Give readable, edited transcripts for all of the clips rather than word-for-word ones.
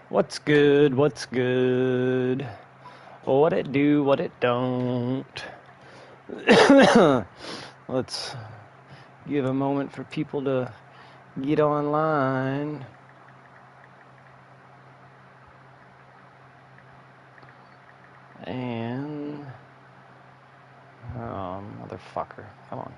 What's good? What's good? What it do? What it don't? Let's give a moment for people to get online. And oh, motherfucker! Come on.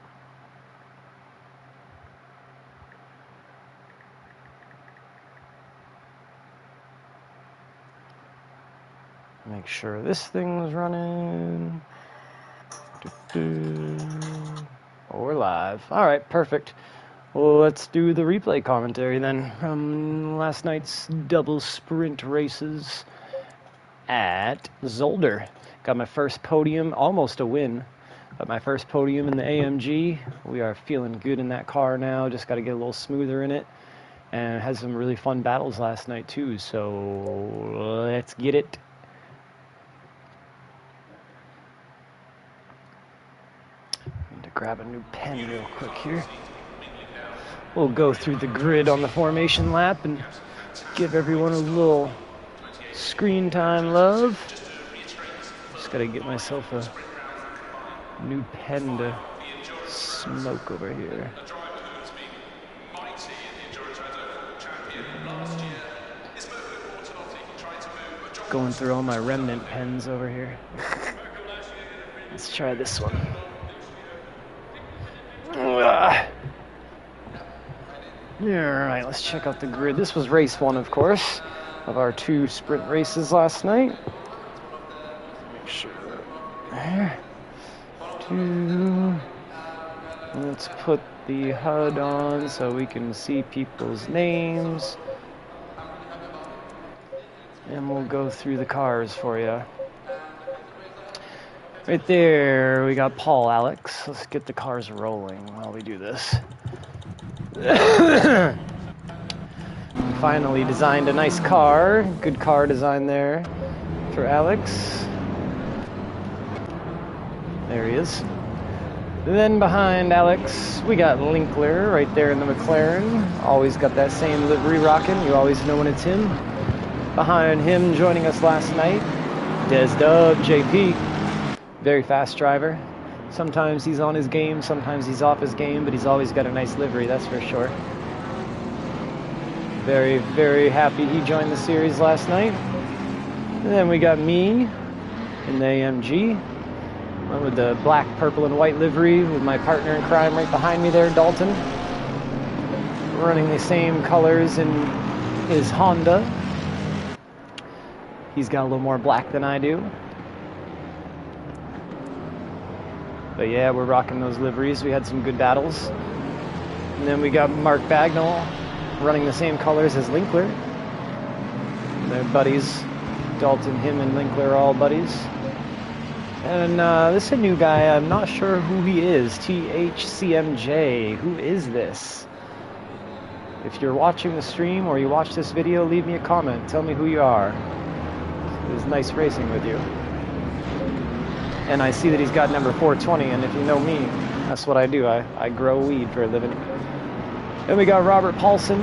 Make sure this thing's running. Oh, we're live. All right, perfect. Well, let's do the replay commentary then from last night's double sprint races at Zolder. Got my first podium, almost a win, but my first podium in the AMG. We are feeling good in that car now. Just got to get a little smoother in it. And had some really fun battles last night too, so let's get it. Grab a new pen real quick here. We'll go through the grid on the formation lap and give everyone a little screen time love. Just gotta get myself a new pen to smoke over here. Going through all my remnant pens over here. Let's try this one. Alright, let's check out the grid. This was race one, of course, of our 2 sprint races last night. Make sure. There. 2. Let's put the HUD on so we can see people's names. And we'll go through the cars for you. Right there, we got Paul Alex. Let's get the cars rolling while we do this. Finally designed a nice car. Good car design there for Alex. There he is. Then behind Alex, we got Linkler right there in the McLaren. Always got that same livery rocking. You always know when it's him. Behind him, joining us last night, Des Dub, JP. Very fast driver. Sometimes he's on his game, sometimes he's off his game, but he's always got a nice livery, that's for sure. Very, very happy he joined the series last night. And then we got me in the AMG. Went with the black, purple, and white livery with my partner in crime right behind me there, Dalton. Running the same colors in his Honda. He's got a little more black than I do. But yeah, we're rocking those liveries. We had some good battles. And then we got Mark Bagnall running the same colors as Linkler. They're buddies. Dalton, him, and Linkler are all buddies. And this is a new guy. I'm not sure who he is. THCMJ. Who is this? If you're watching the stream or you watch this video, leave me a comment. Tell me who you are. It was nice racing with you. And I see that he's got number 420, and if you know me, that's what I do. I grow weed for a living. Then we got Robert Paulson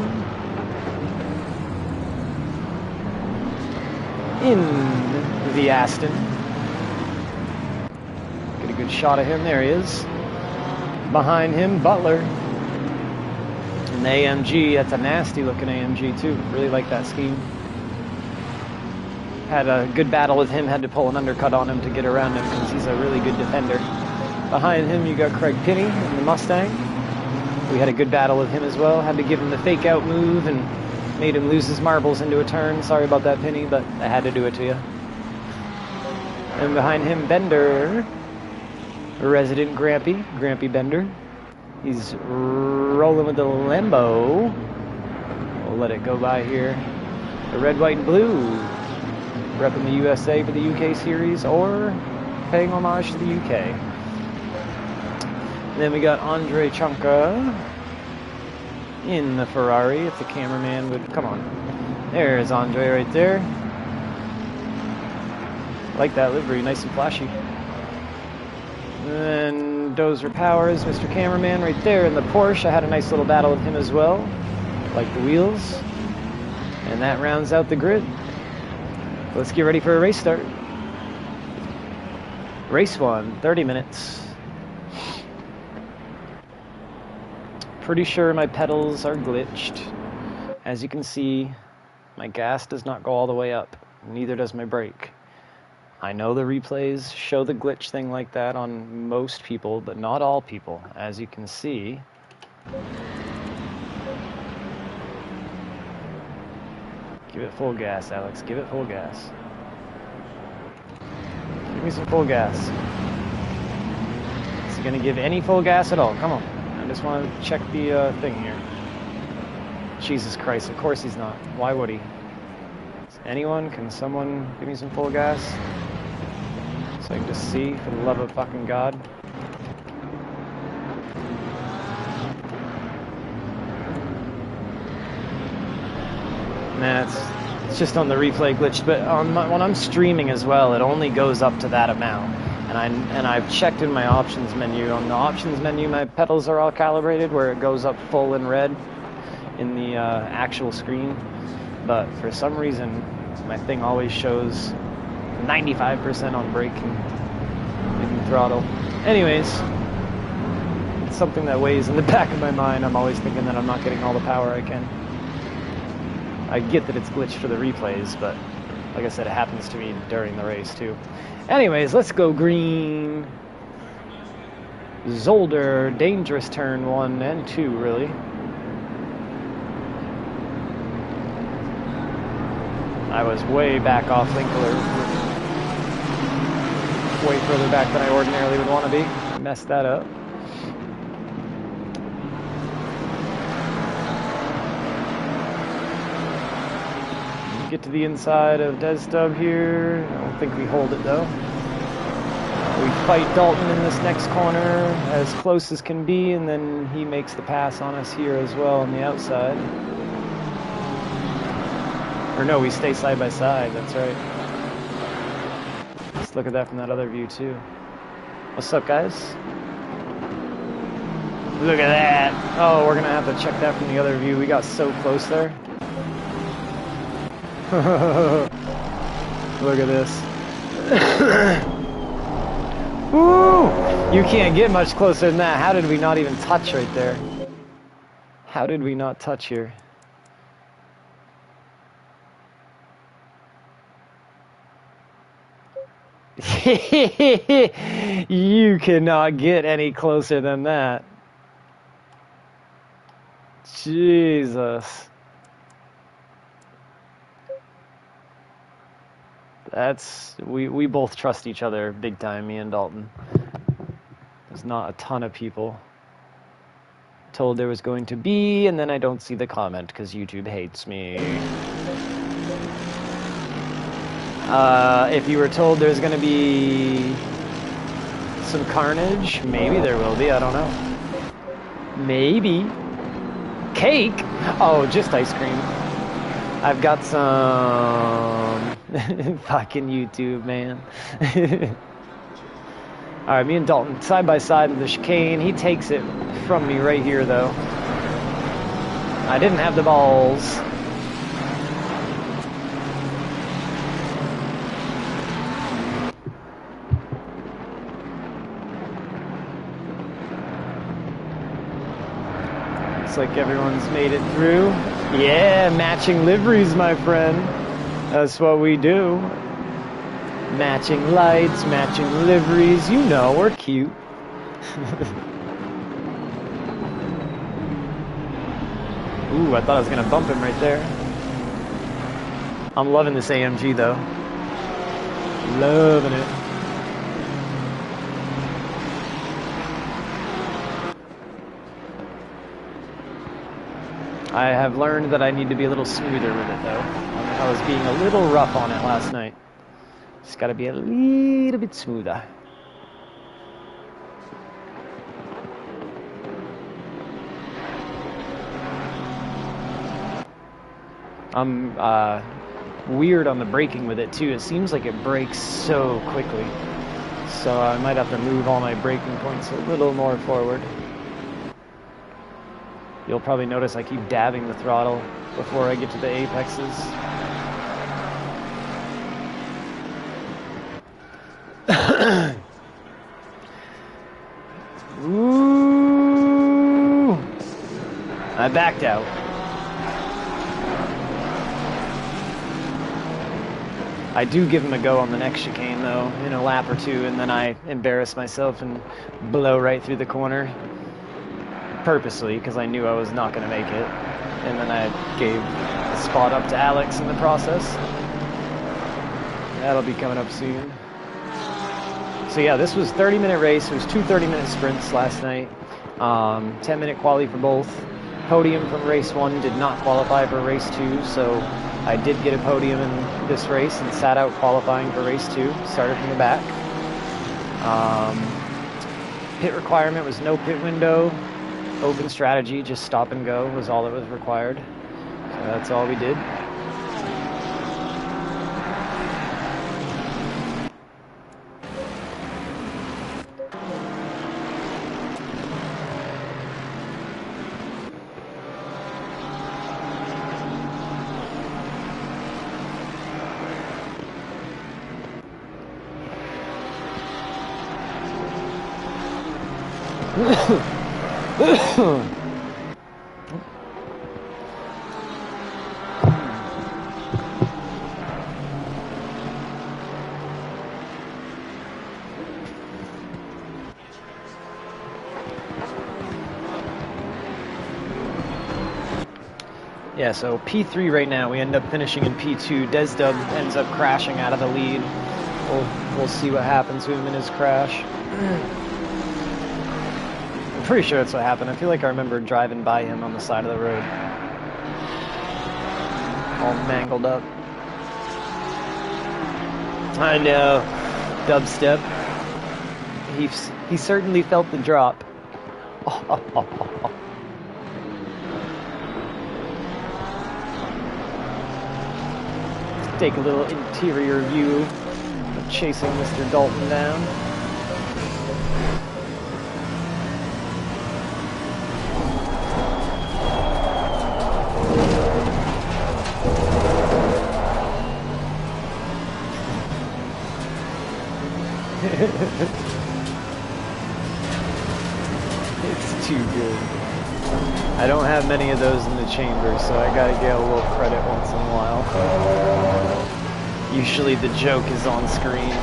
in the Aston. Get a good shot of him. There he is. Behind him, Butler. And the AMG, that's a nasty looking AMG too. Really like that scheme. Had a good battle with him, had to pull an undercut on him to get around him because he's a really good defender. Behind him you got Craig Pinney in the Mustang. We had a good battle with him as well. Had to give him the fake out move and made him lose his marbles into a turn. Sorry about that, Pinney, but I had to do it to you. And behind him, Bender, resident Grampy Bender. He's rolling with the Lambo. We'll let it go by here. The red, white, and blue. Repping the USA for the UK series or paying homage to the UK. And then we got Andre Chunka in the Ferrari. If the cameraman would come on. There's Andre right there. Like that livery, nice and flashy. And then Dozer Powers, Mr. Cameraman right there in the Porsche. I had a nice little battle with him as well. Like the wheels. And that rounds out the grid. Let's get ready for a race start. Race 1, 30 minutes. Pretty sure my pedals are glitched. As you can see, my gas does not go all the way up. Neither does my brake. I know the replays show the glitch thing like that on most people, but not all people. As you can see, give it full gas, Alex. Give it full gas. Give me some full gas. Is he gonna give any full gas at all? Come on. I just want to check the thing here. Jesus Christ, of course he's not. Why would he? Anyone? Can someone give me some full gas? So I can just see, for the love of fucking God. Nah, it's just on the replay glitched, but on when I'm streaming as well, it only goes up to that amount. And I've checked in my options menu. On the options menu, my pedals are all calibrated where it goes up full in red in the actual screen. But for some reason, my thing always shows 95% on brake and throttle. Anyways, it's something that weighs in the back of my mind. I'm always thinking that I'm not getting all the power I can. I get that it's glitched for the replays, but like I said, it happens to me during the race too. Anyways, let's go green. Zolder, dangerous turn 1 and 2, really. I was way back off Linkler. Way further back than I ordinarily would want to be. I messed that up. Get to the inside of Desdub here. I don't think we hold it though. We fight Dalton in this next corner as close as can be, and then he makes the pass on us here as well on the outside. Or no, we stay side by side, that's right. Let's look at that from that other view too. What's up, guys? Look at that! Oh, we're gonna have to check that from the other view. We got so close there. Look at this. Woo! You can't get much closer than that. How did we not even touch right there? How did we not touch here? You cannot get any closer than that. Jesus. That's, we both trust each other big time, me and Dalton. There's not a ton of people. Told there was going to be, and then I don't see the comment because YouTube hates me. If you were told there's going to be some carnage, maybe there will be, I don't know. Maybe. Cake? Oh, just ice cream. I've got some... Fucking YouTube, man. Alright, me and Dalton side by side in the chicane. He takes it from me right here, though. I didn't have the balls. Looks like everyone's made it through. Yeah, matching liveries, my friend. That's what we do. Matching lights, matching liveries. You know, we're cute. Ooh, I thought I was gonna bump him right there. I'm loving this AMG though. Loving it. I have learned that I need to be a little smoother with it though. I was being a little rough on it last night. Just gotta be a little bit smoother. I'm weird on the braking with it too. It seems like it brakes so quickly. So I might have to move all my braking points a little more forward. You'll probably notice I keep dabbing the throttle before I get to the apexes. Ooh! I backed out. I do give him a go on the next chicane though, in a lap or two, and then I embarrass myself and blow right through the corner. Purposely, because I knew I was not going to make it. And then I gave the spot up to Alex in the process. That'll be coming up soon. So yeah, this was a 30-minute race. It was two 30-minute sprints last night. 10-minute quali for both. Podium from race 1 did not qualify for race 2, so I did get a podium in this race and sat out qualifying for race 2. Started from the back. Pit requirement was no pit window. Open strategy, just stop and go was all that was required. So that's all we did. Yeah, so P3 right now, we end up finishing in P2. Desdub ends up crashing out of the lead. We'll see what happens to him in his crash. I'm pretty sure that's what happened. I feel like I remember driving by him on the side of the road. All mangled up. I know. Dubstep. He certainly felt the drop. Take a little interior view of chasing Mr. Dalton down. It's too good. I don't have many of those in the chamber, so I gotta get a little credit once in a while. Usually the joke is on screen.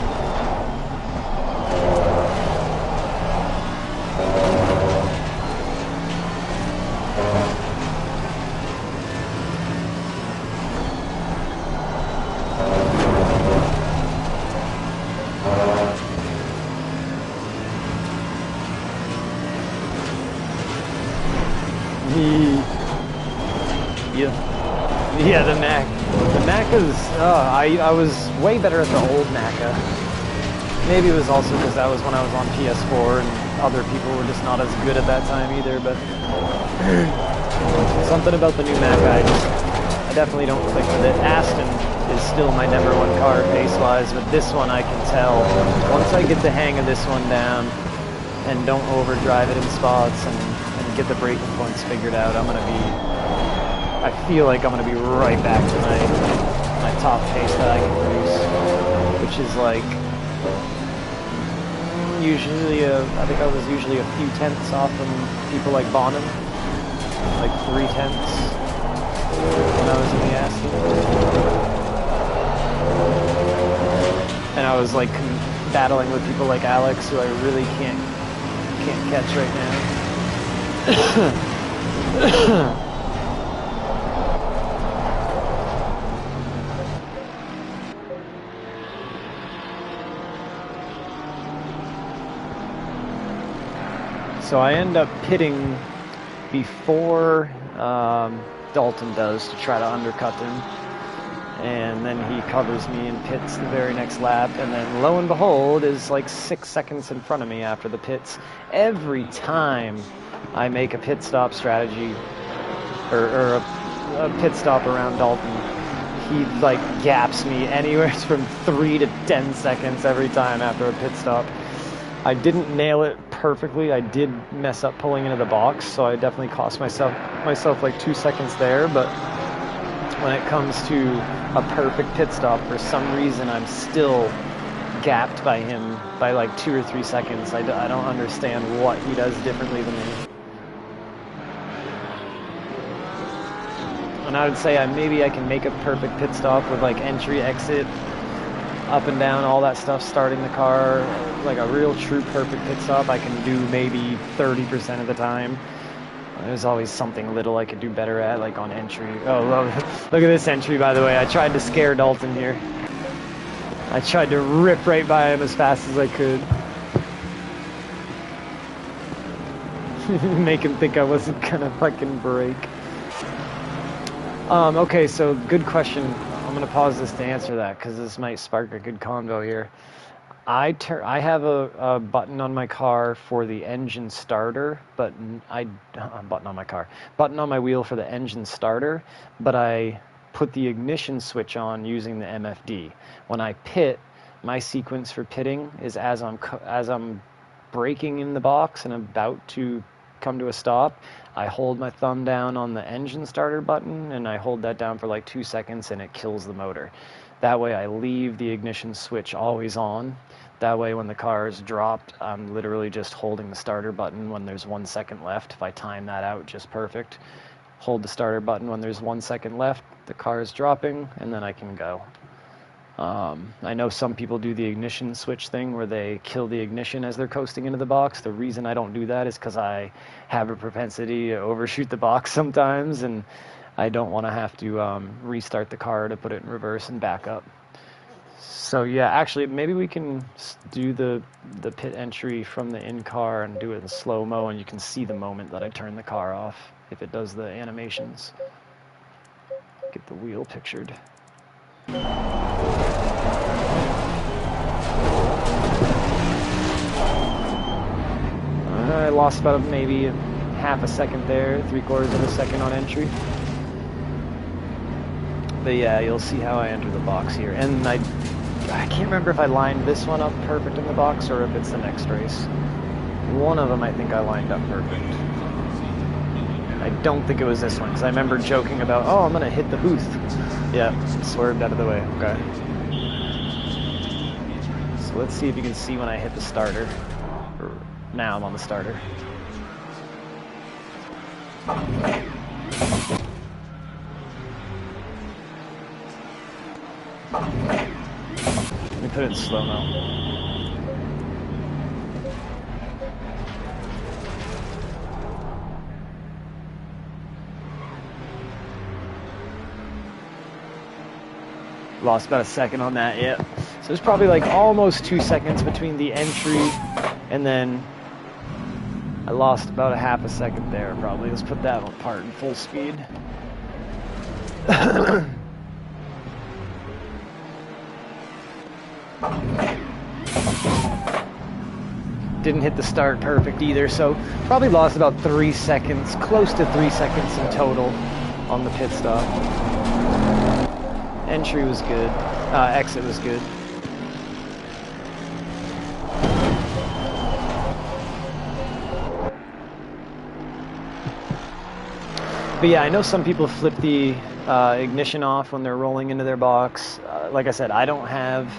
Yeah, the Mac. The Macas, I was way better at the old Maca. Maybe it was also because that was when I was on PS4 and other people were just not as good at that time either, but something about the new Maca, I definitely don't click with it. Aston is still my #1 car pace-wise, but this one I can tell. Once I get the hang of this one down and don't overdrive it in spots and get the braking points figured out, I feel like I'm gonna be right back to my top pace that I can produce, which is like usually I think I was usually a few tenths off from people like Bonham, like 3 tenths when I was in the Aston, and I was like battling with people like Alex, who I really can't catch right now. So I end up pitting before Dalton does to try to undercut him, and then he covers me and pits the very next lap, and then lo and behold is like 6 seconds in front of me after the pits. Every time I make a pit stop strategy or a pit stop around Dalton, he like gaps me anywhere from 3 to 10 seconds every time after a pit stop. I didn't nail it perfectly. I did mess up pulling into the box, so I definitely cost myself like 2 seconds there, but when it comes to a perfect pit stop, for some reason I'm still gapped by him by like 2 or 3 seconds. I don't understand what he does differently than me. And I would say maybe I can make a perfect pit stop with like entry, exit, up and down, all that stuff, starting the car, like a real true perfect pit stop I can do maybe 30% of the time. There's always something little I could do better at, like on entry. Oh, look at this entry, by the way. I tried to scare Dalton here. I tried to rip right by him as fast as I could. Make him think I wasn't gonna fucking brake. Okay, so good question. I'm gonna pause this to answer that, because this might spark a good convo here. I have a button on my car for the engine starter, but button on my wheel for the engine starter, but I put the ignition switch on using the MFD. When I pit, my sequence for pitting is as I'm braking in the box and about to come to a stop, I hold my thumb down on the engine starter button and I hold that down for like 2 seconds and it kills the motor. That way I leave the ignition switch always on. That way when the car is dropped, I'm literally just holding the starter button when there's 1 second left. If I time that out just perfect, hold the starter button when there's 1 second left, the car is dropping, and then I can go. I know some people do the ignition switch thing where they kill the ignition as they're coasting into the box. The reason I don't do that is because I have a propensity to overshoot the box sometimes, and I don't want to have to restart the car to put it in reverse and back up. So yeah, actually, maybe we can do the pit entry from the in-car and do it in slow-mo, and you can see the moment that I turn the car off if it does the animations. Get the wheel pictured. I lost about maybe half a second there, 3/4 of a second on entry. But yeah, you'll see how I enter the box here. And I can't remember if I lined this one up perfect in the box or if it's the next race. One of them I think I lined up perfect. I don't think it was this one, because I remember joking about, oh, I'm going to hit the booth. Yeah, swerved out of the way. Okay. So let's see if you can see when I hit the starter. Now I'm on the starter. Let me put it in slow-mo. Lost about a second on that, yeah. So there's probably like almost 2 seconds between the entry and then I lost about a half a second there probably. Let's put that on part in full speed. Didn't hit the start perfect either, so probably lost about 3 seconds, close to 3 seconds in total on the pit stop. Entry was good, exit was good. But yeah, I know some people flip the ignition off when they're rolling into their box. Like I said, I don't have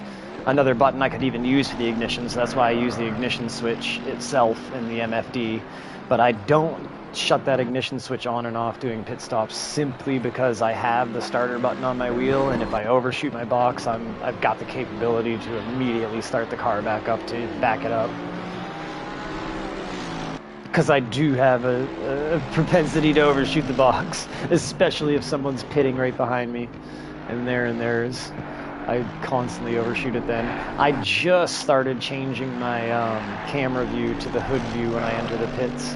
another button I could even use for the ignition, so that's why I use the ignition switch itself in the MFD. But I don't shut that ignition switch on and off doing pit stops simply because I have the starter button on my wheel, and if I overshoot my box, I've got the capability to immediately start the car back up to back it up. Because I do have a propensity to overshoot the box, especially if someone's pitting right behind me, and theirs. I constantly overshoot it then. I just started changing my camera view to the hood view when I enter the pits.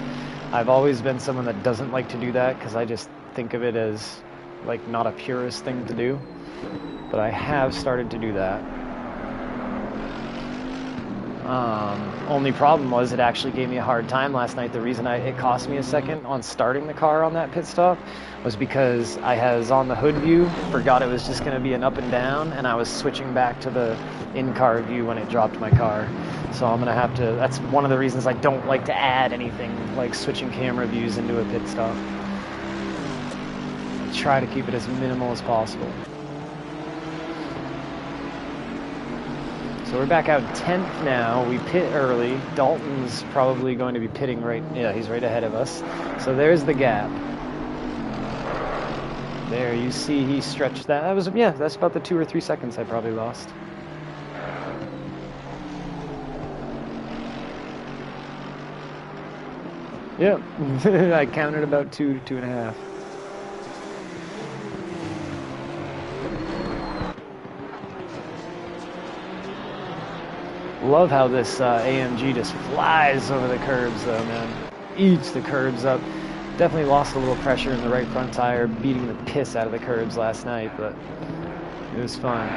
I've always been someone that doesn't like to do that because I just think of it as like not a purist thing to do. But I have started to do that. Only problem was it actually gave me a hard time last night. The reason it cost me a second on starting the car on that pit stop was because I was on the hood view, forgot it was just going to be an up and down, and I was switching back to the in-car view when it dropped my car. So I'm going to have to, that's one of the reasons I don't like to add anything like switching camera views into a pit stop. try to keep it as minimal as possible. So we're back out 10th now. We pit early. Dalton's probably going to be pitting right... Yeah, he's right ahead of us. So there's the gap. There, you see he stretched that. That was, yeah, that's about the 2 or 3 seconds I probably lost. Yep, I counted about 2 to 2.5. Love how this AMG just flies over the curbs though, man. Eats the curbs up. Definitely lost a little pressure in the right front tire, beating the piss out of the curbs last night, but it was fun.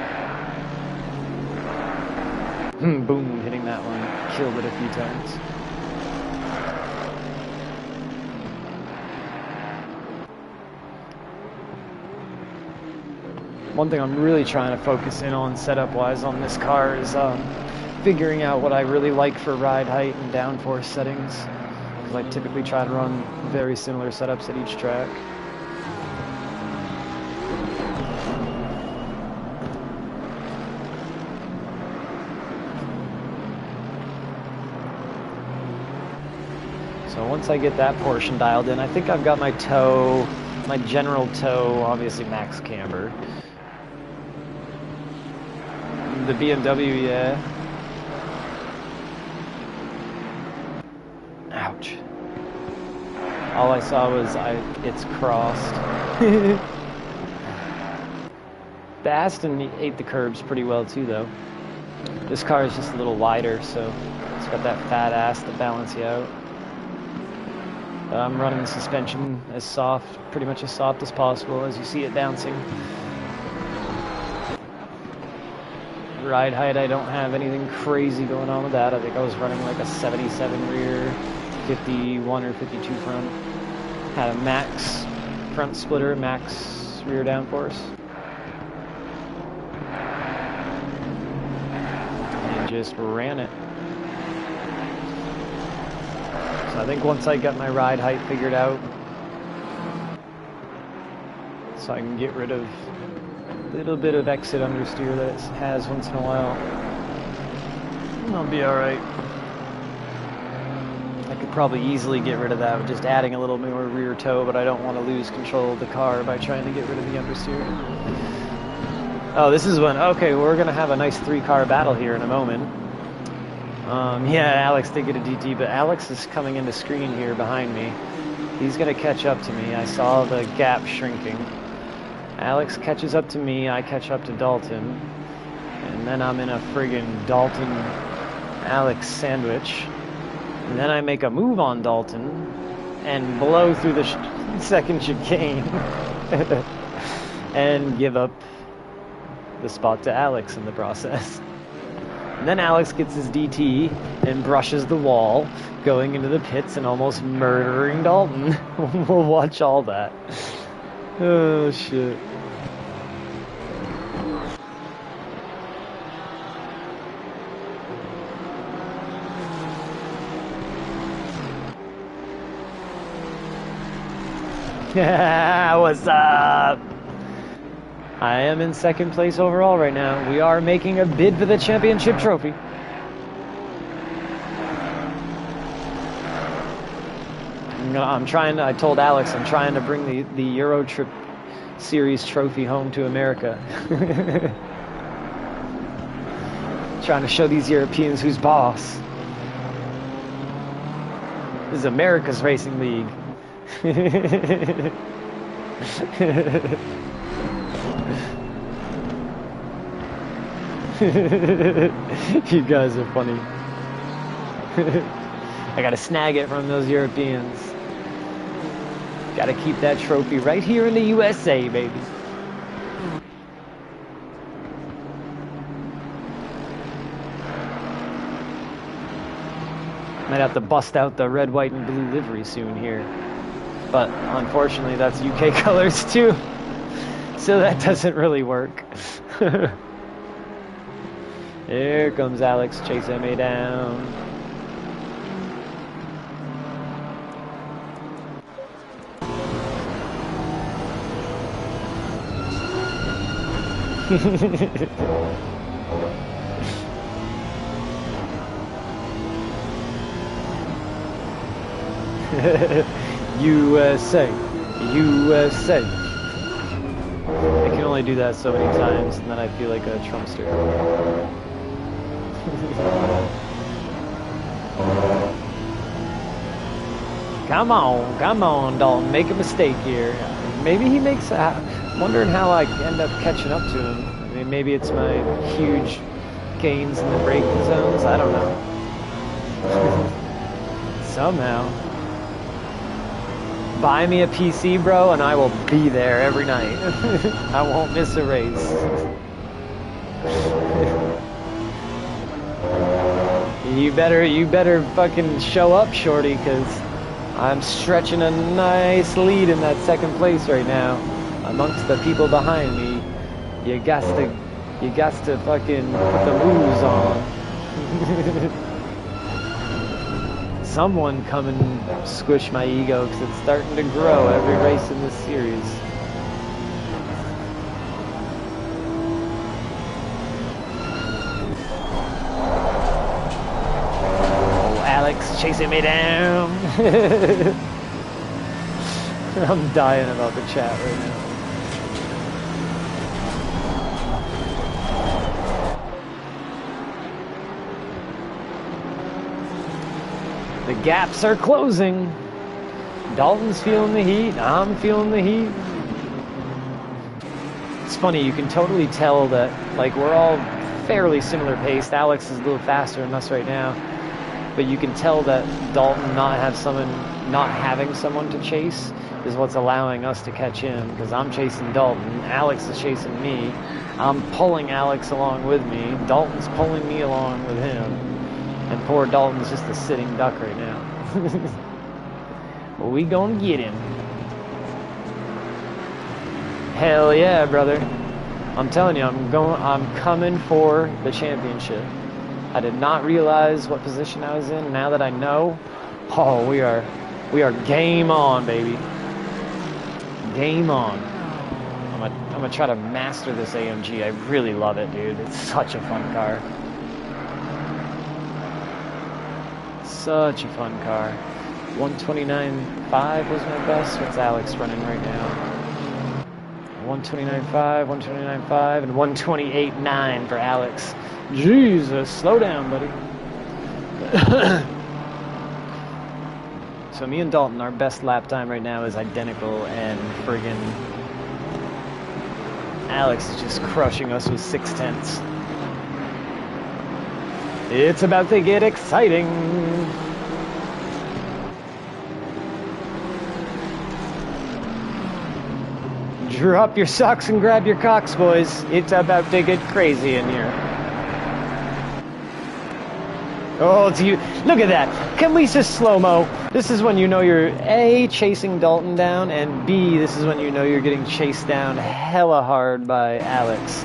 Boom, hitting that one. Killed it a few times. One thing I'm really trying to focus in on setup-wise on this car is figuring out what I really like for ride height and downforce settings. Because I typically try to run very similar setups at each track. So once I get that portion dialed in, I think I've got my toe, my general toe, obviously max camber. The BMW, yeah. Ouch. All I saw was it's crossed. The Aston ate the curbs pretty well too, though. This car is just a little wider, so it's got that fat ass to balance you out. I'm running the suspension as soft, pretty much as soft as possible, as you see it bouncing. Ride height, I don't have anything crazy going on with that. I think I was running like a 77 rear, 51 or 52 front. Had a max front splitter, max rear downforce. And just ran it. So I think once I got my ride height figured out, so I can get rid of a little bit of exit understeer that it has once in a while, I'll be alright. I could probably easily get rid of that with just adding a little more rear toe, but I don't want to lose control of the car by trying to get rid of the understeer. Oh, this is when, okay, we're going to have a nice 3-car battle here in a moment. Yeah, Alex did get a DT, but Alex is coming into screen here behind me. He's going to catch up to me. I saw the gap shrinking. Alex catches up to me, I catch up to Dalton, and then I'm in a friggin' Dalton-Alex sandwich. And then I make a move on Dalton and blow through the second chicane and give up the spot to Alex in the process. And then Alex gets his DT and brushes the wall, going into the pits and almost murdering Dalton. We'll watch all that. Oh, shit. Yeah, what's up? I am in second place overall right now. We are making a bid for the championship trophy. I told Alex I'm trying to bring the Euro Trip Series trophy home to America. Trying to show these Europeans who's boss. This is America's racing league. You guys are funny. I gotta snag it from those Europeans. Gotta keep that trophy right here in the USA, baby. Might have to bust out the red, white, and blue livery soon here. But unfortunately, that's UK colors too. So that doesn't really work. Here comes Alex chasing me down. USA, USA. I can only do that so many times, and then I feel like a Trumpster. Come on, Dalton, make a mistake here. Maybe he makes. Wondering how I end up catching up to him. I mean, maybe it's my huge gains in the braking zones. I don't know. Somehow. Buy me a PC, bro, and I will be there every night. I won't miss a race. You better fucking show up, shorty, because I'm stretching a nice lead in that second place right now amongst the people behind me. You got to fucking put the moves on. Someone come and squish my ego, because it's starting to grow every race in this series. Oh, Alex chasing me down. I'm dying about the chat right now. The gaps are closing. Dalton's feeling the heat. I'm feeling the heat. It's funny, you can totally tell that, like, we're all fairly similar paced. Alex is a little faster than us right now. But you can tell that Dalton not having someone to chase is what's allowing us to catch him. Because I'm chasing Dalton. Alex is chasing me. I'm pulling Alex along with me. Dalton's pulling me along with him. And poor Dalton's just a sitting duck right now. We gonna get him. Hell yeah, brother. I'm telling you, I'm coming for the championship. I did not realize what position I was in. Now that I know, oh, we are game on, baby. Game on. I'm gonna try to master this AMG. I really love it, dude. It's such a fun car. Such a fun car. 129.5 was my best. What's Alex running right now? 129.5, 129.5, and 128.9 for Alex. Jesus, slow down, buddy. So me and Dalton, our best lap time right now is identical, and friggin' Alex is just crushing us with 0.6. It's about to get exciting. Drop your socks and grab your cocks, boys. It's about to get crazy in here. Oh, it's you. Look at that. Can we just slow-mo? This is when you know you're A, chasing Dalton down, and B, this is when you know you're getting chased down hella hard by Alex.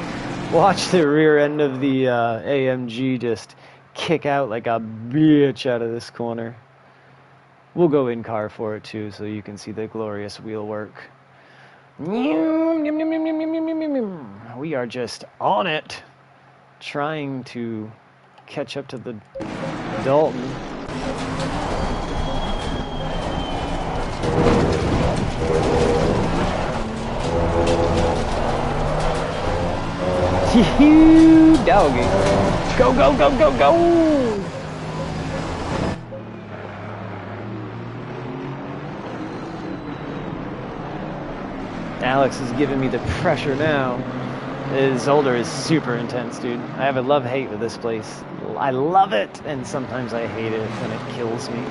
Watch the rear end of the AMG just kick out like a bitch out of this corner. We'll go in car for it too, so you can see the glorious wheel work. We are just on it, trying to catch up to the Dalton. Doggy. Go, go, go, go, go! Alex is giving me the pressure now. Zolder is super intense, dude. I have a love-hate with this place. I love it, and sometimes I hate it, and it kills me.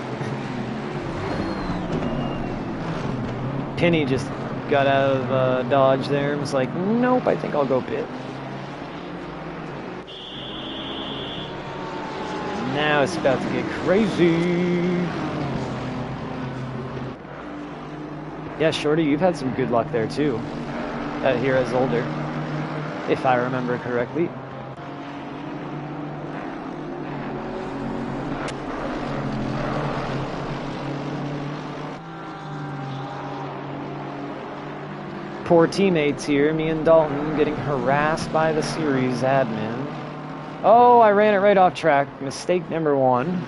Penny just got out of Dodge there and was like, nope, I think I'll go pit. Now it's about to get crazy. Yeah, Shorty, you've had some good luck there too. Here at Zolder, if I remember correctly. Poor teammates here, me and Dalton getting harassed by the series admin. Oh, I ran it right off track. Mistake number 1.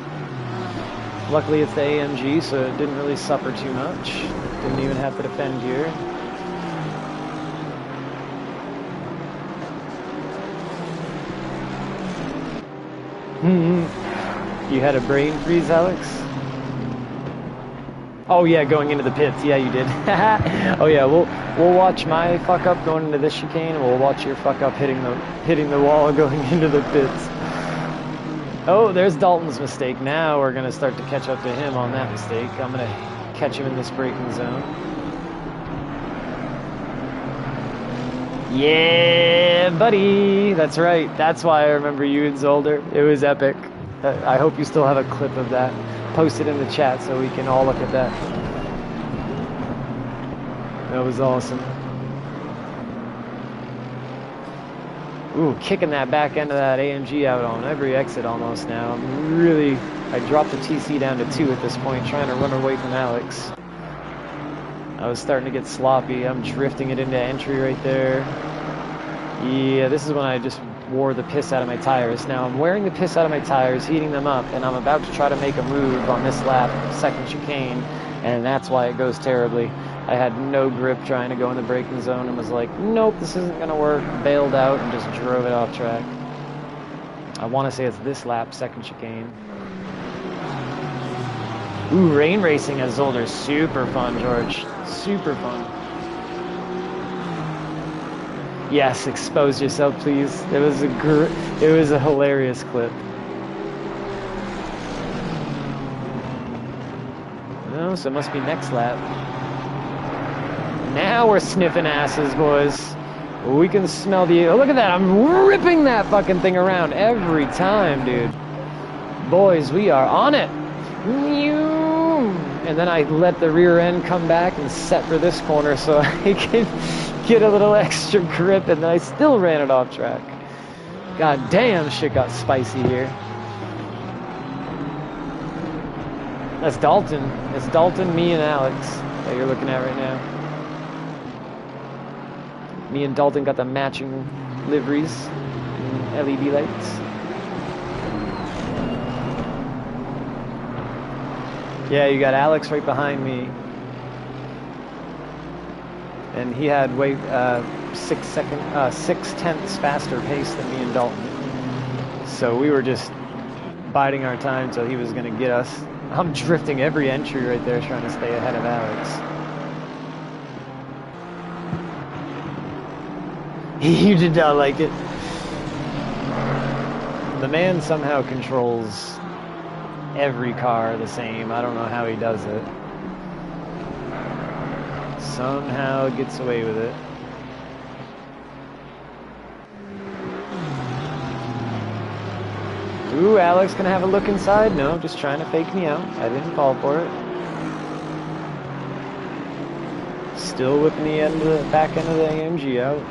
Luckily it's the AMG, so it didn't really suffer too much. Didn't even have to defend here. You had a brain freeze, Alex? Oh yeah, going into the pits. Yeah, you did. Oh yeah, we'll watch my fuck up going into this chicane, and we'll watch your fuck up hitting the wall and going into the pits. Oh, there's Dalton's mistake. Now we're gonna start to catch up to him on that mistake. I'm gonna catch him in this braking zone. Yeah, buddy. That's right. That's why I remember you in Zolder. It was epic. I hope you still have a clip of that. Post it in the chat so we can all look at that. That was awesome. Ooh, kicking that back end of that AMG out on every exit almost now. I dropped the TC down to 2 at this point, trying to run away from Alex. I was starting to get sloppy. I'm drifting it into entry right there. Yeah, this is when I just wore the piss out of my tires. Now I'm wearing the piss out of my tires, heating them up, and I'm about to try to make a move on this lap, second chicane, and that's why it goes terribly. I had no grip trying to go in the braking zone and was like, nope, this isn't going to work. Bailed out and just drove it off track. I want to say it's this lap, second chicane. Ooh, rain racing at Zolder. Super fun, George. Super fun. Yes, expose yourself, please. It was a hilarious clip. No, so it must be next lap. Now we're sniffing asses, boys. We can smell the... Oh, look at that. I'm ripping that fucking thing around every time, dude. Boys, we are on it. And then I let the rear end come back and set for this corner so I could get a little extra grip, and then I still ran it off track. God damn, shit got spicy here. That's Dalton. It's Dalton, me, and Alex that you're looking at right now. Me and Dalton got the matching liveries and LED lights. Yeah, you got Alex right behind me. And he had 6/10 faster pace than me and Dalton. So we were just biding our time till he was going to get us. I'm drifting every entry right there trying to stay ahead of Alex. You did not like it. The man somehow controls every car the same. I don't know how he does it. Somehow gets away with it. Ooh, Alex gonna have a look inside? No, just trying to fake me out. I didn't fall for it. Still whipping the back end of the AMG out.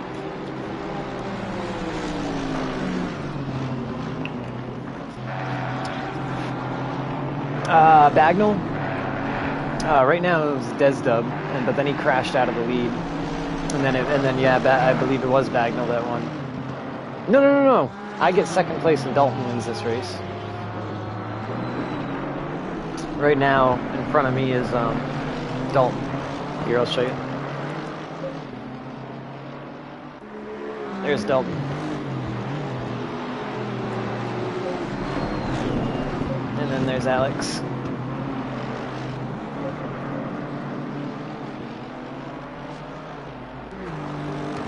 Bagnall? Right now it was Desdub, but then he crashed out of the lead. And then yeah, I believe it was Bagnall that won. No. I get second place and Dalton wins this race. Right now, in front of me is Dalton. Here, I'll show you. There's Dalton. And then there's Alex.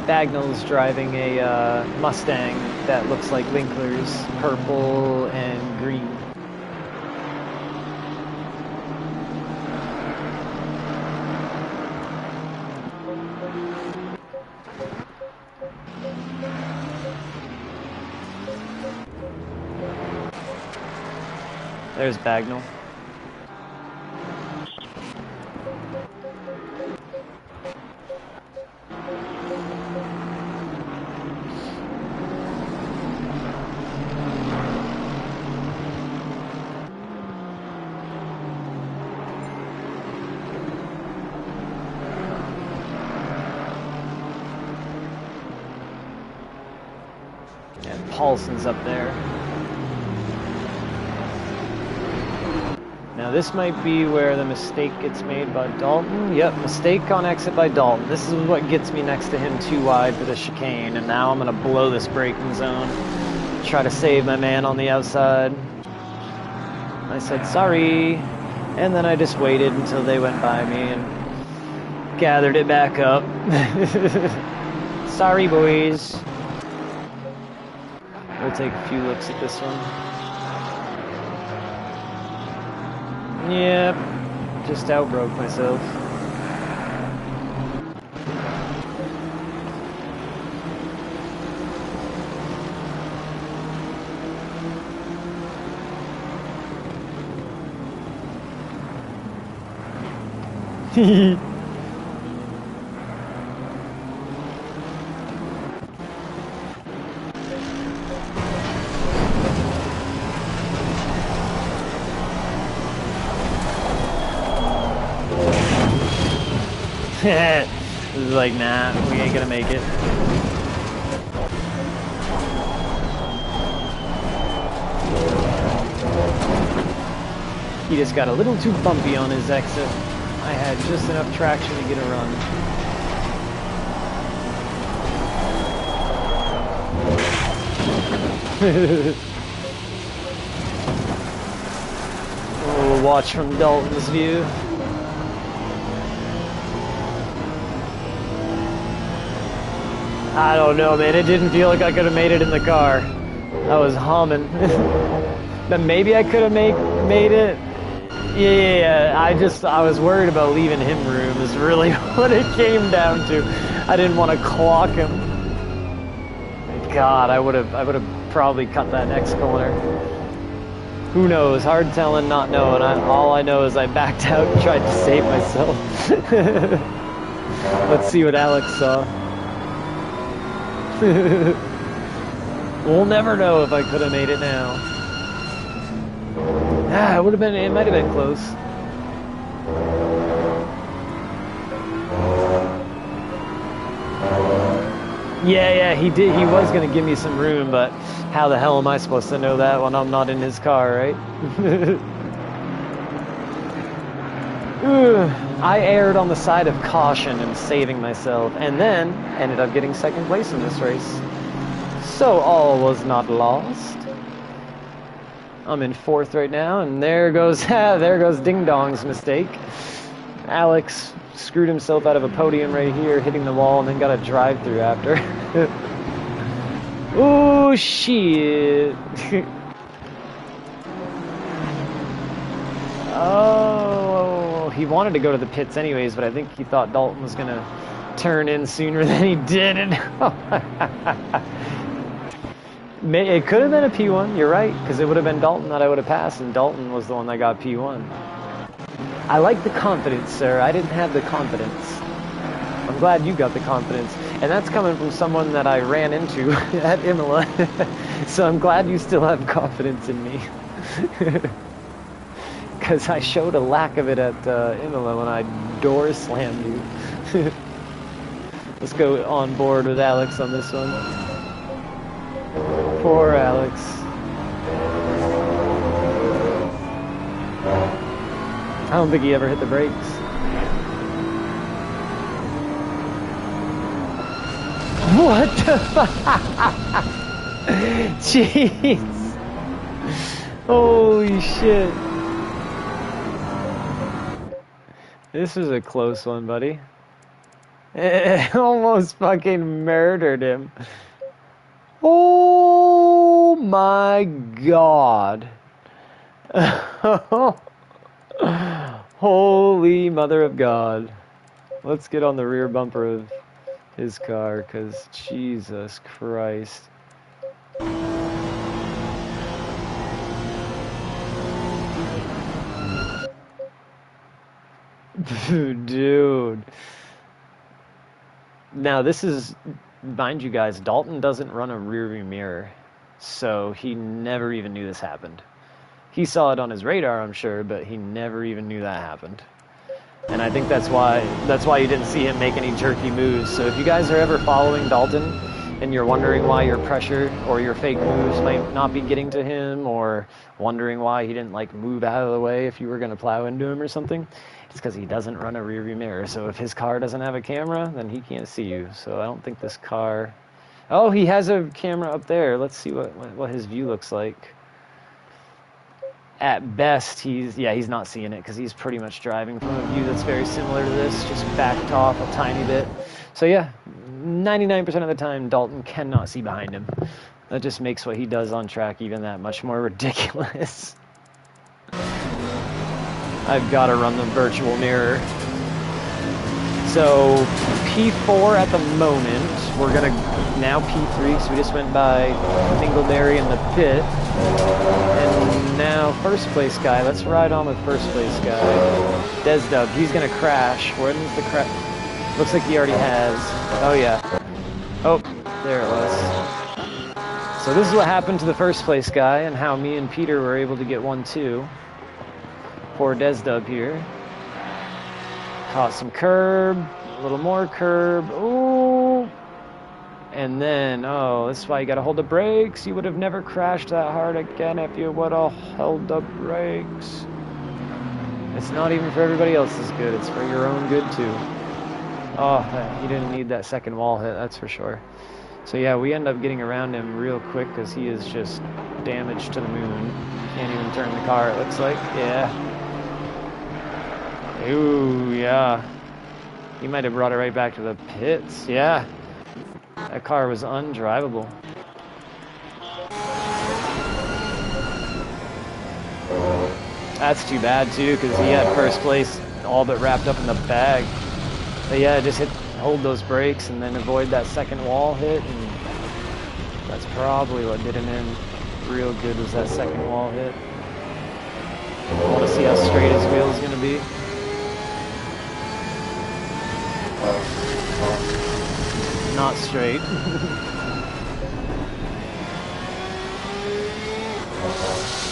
Bagnall's driving a Mustang that looks like Linkler's, purple and green. There's Bagnall. And Paulson's up there. Now this might be where the mistake gets made by Dalton. Yep, mistake on exit by Dalton. This is what gets me next to him too wide for the chicane, and now I'm gonna blow this braking zone. Try to save my man on the outside. I said sorry, and then I just waited until they went by me and gathered it back up. Sorry, boys. We'll take a few looks at this one. Yep, just outbroke myself. This is like, nah, we ain't gonna make it. He just got a little too bumpy on his exit. I had just enough traction to get a run. Oh, watch from Dalton's view. I don't know, man. It didn't feel like I could have made it in the car. I was humming. But maybe I could have made it. Yeah. I was worried about leaving him room. Is really what it came down to. I didn't want to clock him. God, I would have probably cut that next corner. Who knows? Hard telling, not knowing. All I know is I backed out and tried to save myself. Let's see what Alex saw. We'll never know if I could have made it now. Ah, it might have been close. Yeah, he did. He was gonna give me some room, but how the hell am I supposed to know that when I'm not in his car, right? I erred on the side of caution and saving myself, and then ended up getting second place in this race. So all was not lost. I'm in fourth right now, and there goes Ding Dong's mistake. Alex screwed himself out of a podium right here, hitting the wall, and then got a drive-through after. Oh shit! Oh, he wanted to go to the pits anyways, but I think he thought Dalton was gonna turn in sooner than he did. And it could have been a P1, you're right, because it would have been Dalton that I would have passed, and Dalton was the one that got P1. I like the confidence, sir. I didn't have the confidence. I'm glad you got the confidence. And that's coming from someone that I ran into at Imola. So I'm glad you still have confidence in me. Because I showed a lack of it at Imola when I door slammed you. Let's go on board with Alex on this one. Poor Alex. I don't think he ever hit the brakes. What the fuck? Jeez. Holy shit. This was a close one, buddy. It almost fucking murdered him. Oh my god. Holy mother of God. Let's get on the rear bumper of his car, because Jesus Christ. Dude. Now this is, mind you guys, Dalton doesn't run a rear view mirror, so he never even knew this happened. He saw it on his radar, I'm sure, but he never even knew that happened. And I think that's why you didn't see him make any jerky moves. So if you guys are ever following Dalton, and you're wondering why your pressure or your fake moves might not be getting to him, or wondering why he didn't like move out of the way if you were going to plow into him or something, it's because he doesn't run a rear view mirror. So if his car doesn't have a camera, then he can't see you. So I don't think this car... Oh, he has a camera up there. Let's see what his view looks like. At best, he's not seeing it because he's pretty much driving from a view that's very similar to this, just backed off a tiny bit. So yeah, 99% of the time, Dalton cannot see behind him. That just makes what he does on track even that much more ridiculous. I've got to run the virtual mirror. So P4 at the moment, we're gonna now P3, so we just went by Mingleberry in the pit. And now first place guy, let's ride on with first place guy. Desdub, he's gonna crash. When's the crash? Looks like he already has. Oh yeah. Oh, there it was. So this is what happened to the first place guy and how me and Peter were able to get 1-2. Poor Desdub here. Caught some curb, a little more curb. Ooh. And then, oh, this is why you gotta hold the brakes. You would have never crashed that hard again if you would have held the brakes. It's not even for everybody else's good, it's for your own good too. Oh, he didn't need that second wall hit, that's for sure. So yeah, we end up getting around him real quick because he is just damaged to the moon. Can't even turn the car, it looks like. Yeah. Ooh, yeah. He might have brought it right back to the pits. Yeah. That car was undrivable. That's too bad too, because he had first place all but wrapped up in the bag. But yeah, just hold those brakes and then avoid that second wall hit, and that's probably what did him in real good, was that second wall hit. I want to see how straight his wheel is going to be. Not straight.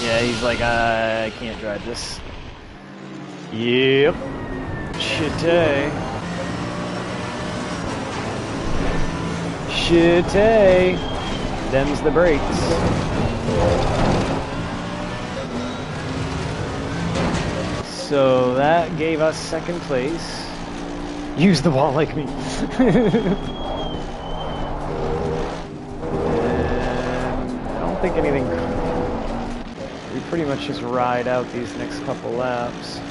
Yeah, he's like, I can't drive this. Yep. Shitty. Shitty. Them's the brakes. So that gave us second place. Use the wall like me. I don't think anything... We pretty much just ride out these next couple laps.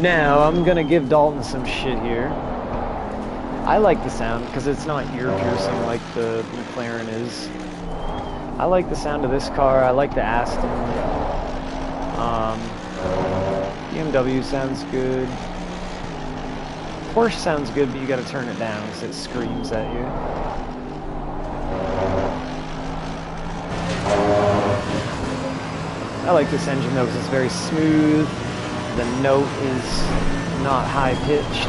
Now, I'm gonna give Dalton some shit here. I like the sound, because it's not ear-piercing like the McLaren is. I like the sound of this car, I like the Aston. BMW sounds good. Porsche sounds good, but you gotta turn it down because it screams at you. I like this engine though because it's very smooth. The note is not high-pitched.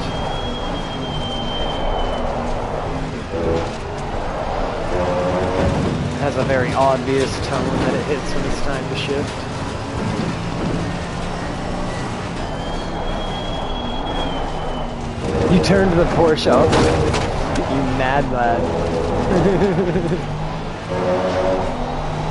It has a very obvious tone that it hits when it's time to shift. You turned the Porsche up, you mad lad.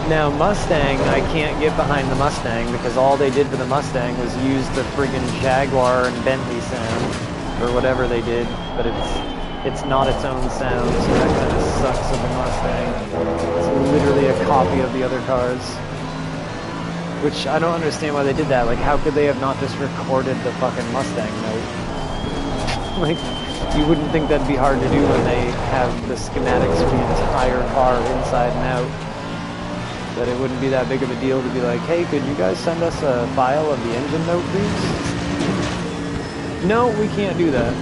Now Mustang, I can't get behind the Mustang because all they did for the Mustang was use the friggin' Jaguar and Bentley sound, or whatever they did, but it's not its own sound, so that kind of sucks of the Mustang. It's literally a copy of the other cars. Which, I don't understand why they did that. Like, how could they have not just recorded the fucking Mustang note? Like, you wouldn't think that'd be hard to do when they have the schematics for the entire car inside and out. That it wouldn't be that big of a deal to be like, hey, could you guys send us a file of the engine note, please? No, we can't do that.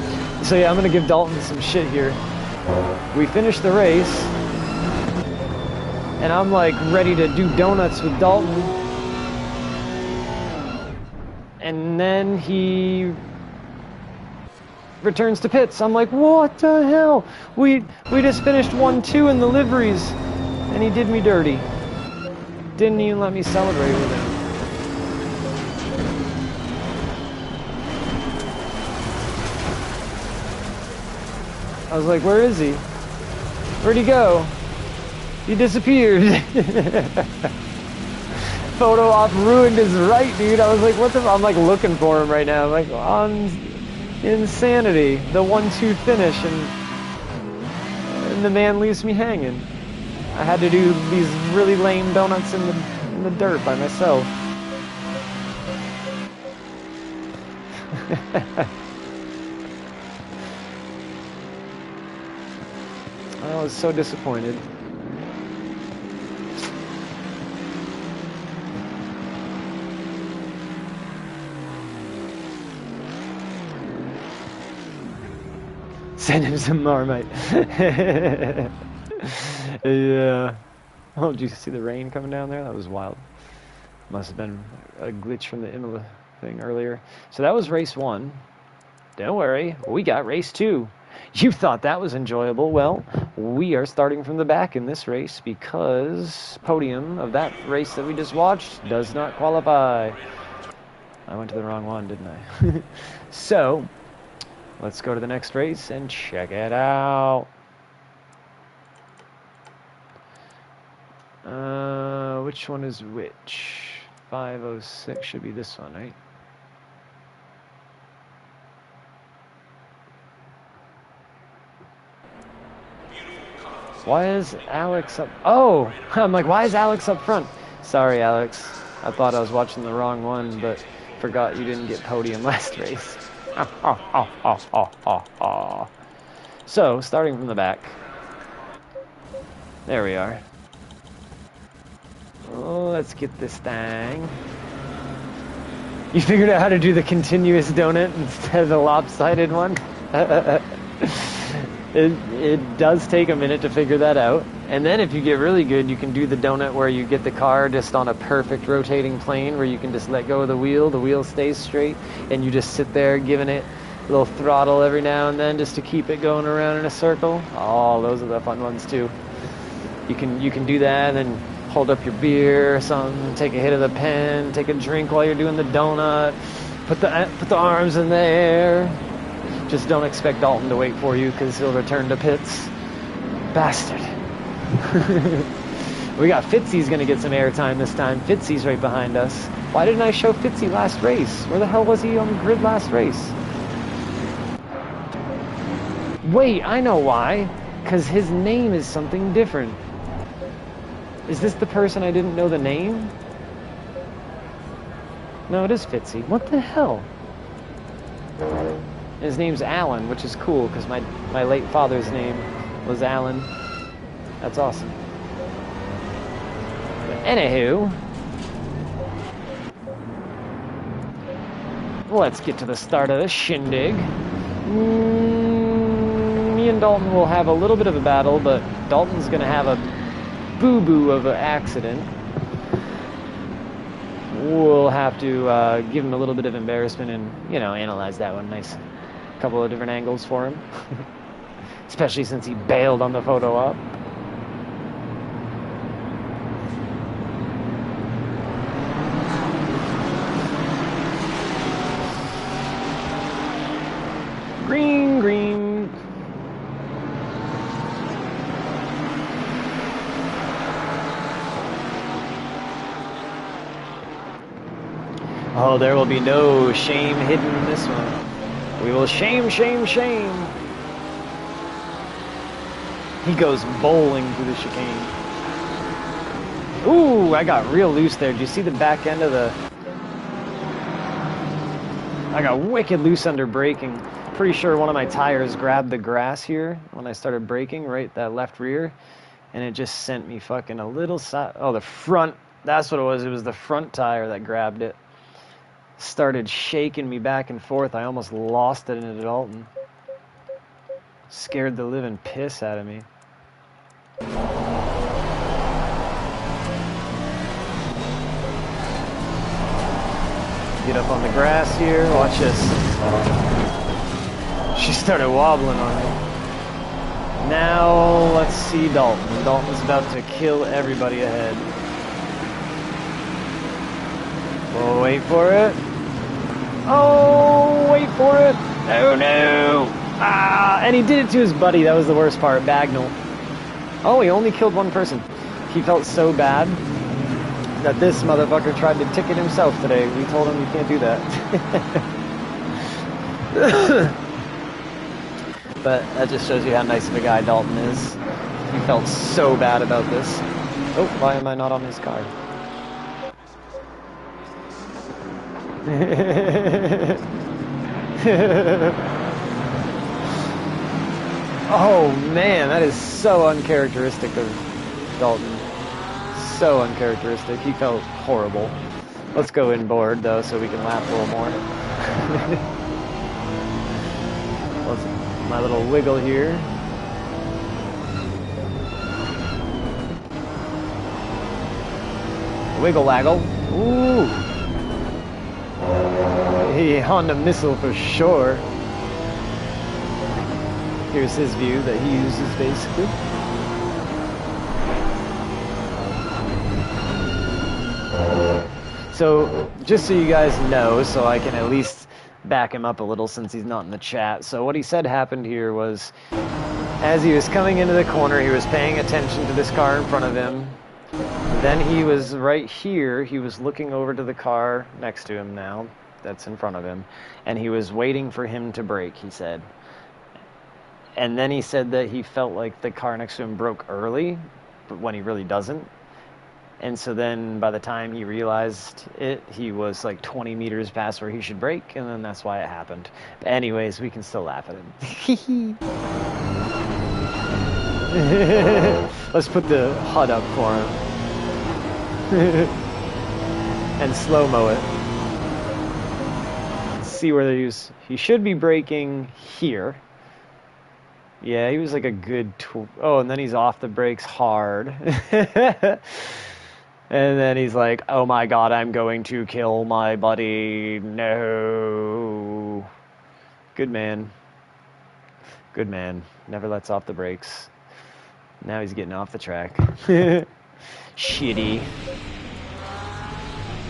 So yeah, I'm gonna give Dalton some shit here. We finished the race, and I'm like ready to do donuts with Dalton. And then he returns to pits. I'm like, what the hell? We just finished 1-2 in the liveries, and he did me dirty. Didn't even let me celebrate with him. I was like, where is he? Where'd he go? He disappeared. Photo op ruined his right, dude. I was like, what the? I'm like looking for him right now. I'm like, on insanity. The 1-2 finish, and the man leaves me hanging. I had to do these really lame donuts in the dirt by myself. I was so disappointed. Send him some Marmite. Yeah. Oh, did you see the rain coming down there? That was wild. Must have been a glitch from the Imola thing earlier. So that was race 1. Don't worry, we got race 2. You thought that was enjoyable. Well, we are starting from the back in this race because podium of that race that we just watched does not qualify. I went to the wrong one, didn't I? So, let's go to the next race and check it out. Which one is which? 506 should be this one, right? Why is Alex up? Oh, I'm like, why is Alex up front? Sorry, Alex. I thought I was watching the wrong one, but forgot you didn't get podium last race. So, starting from the back. There we are. Oh, let's get this thing. You figured out how to do the continuous donut instead of the lopsided one? It does take a minute to figure that out. And then if you get really good, you can do the donut where you get the car just on a perfect rotating plane where you can just let go of the wheel stays straight, and you just sit there giving it a little throttle every now and then just to keep it going around in a circle. Oh, those are the fun ones too. You can do that and then hold up your beer or something, take a hit of the pen, take a drink while you're doing the donut, put the arms in the air. Just don't expect Dalton to wait for you because he'll return to pits. Bastard. We got Fitzy's going to get some airtime this time. Fitzy's right behind us. Why didn't I show Fitzy last race? Where the hell was he on the grid last race? Wait, I know why. Because his name is something different. Is this the person I didn't know the name? No, it is Fitzy. What the hell? His name's Alan, which is cool, because my late father's name was Alan. That's awesome. But anywho, let's get to the start of the shindig. Me and Dalton will have a little bit of a battle, but Dalton's going to have a boo-boo of an accident. We'll have to give him a little bit of embarrassment and, you know, analyze that one. Nice couple of different angles for him. Especially since he bailed on the photo op. Green, green. Oh, there will be no shame hidden in this one. We will shame, shame, shame. He goes bowling through the chicane. Ooh, I got real loose there. Did you see the back end of the... I got wicked loose under braking. Pretty sure one of my tires grabbed the grass here when I started braking, right, that left rear. And it just sent me fucking a little side... Oh, the front. That's what it was. It was the front tire that grabbed it. Started shaking me back and forth. I almost lost it into Dalton. Scared the living piss out of me. Get up on the grass here. Watch this. She started wobbling on me. Now let's see Dalton. Dalton's about to kill everybody ahead. We'll wait for it. Oh, wait for it. Oh, no. Ah, and he did it to his buddy. That was the worst part, Bagnall. Oh, he only killed one person. He felt so bad that this motherfucker tried to ticket himself today. We told him you can't do that. But that just shows you how nice of a guy Dalton is. He felt so bad about this. Oh, why am I not on his car? Oh man, that is so uncharacteristic of Dalton. So uncharacteristic. He felt horrible. Let's go inboard though so we can laugh a little more. My little wiggle here. Wiggle waggle. Ooh. Hey, Honda missile for sure. Here's his view that he uses basically. So, just so you guys know, so I can at least back him up a little since he's not in the chat. So what he said happened here was, as he was coming into the corner, he was paying attention to this car in front of him. Then he was right here, he was looking over to the car next to him now, that's in front of him, and he was waiting for him to brake, he said. And then he said that he felt like the car next to him broke early, but when he really doesn't. And so then by the time he realized it, he was like 20 meters past where he should brake, and then that's why it happened. But anyways, we can still laugh at him. Let's put the HUD up for him. And slow-mo it. Let's see where he should be braking here. Yeah, he was like a good... Oh, and then he's off the brakes hard. And then he's like, oh my god, I'm going to kill my buddy. No. Good man. Good man. Never lets off the brakes. Now he's getting off the track. Shitty.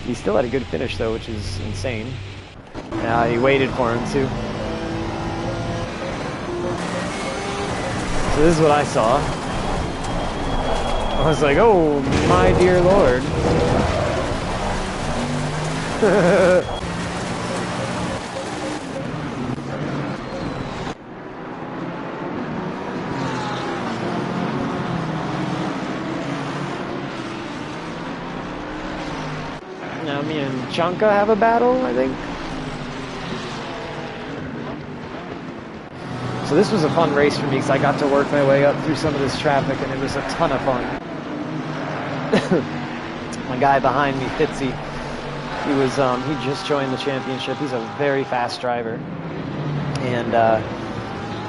He still had a good finish though, which is insane. Now he waited for him too. So this is what I saw. I was like, oh my dear lord. Now me and Chanka have a battle, I think. So this was a fun race for me because I got to work my way up through some of this traffic and it was a ton of fun. My guy behind me, Fitzy, he just joined the championship. He's a very fast driver. And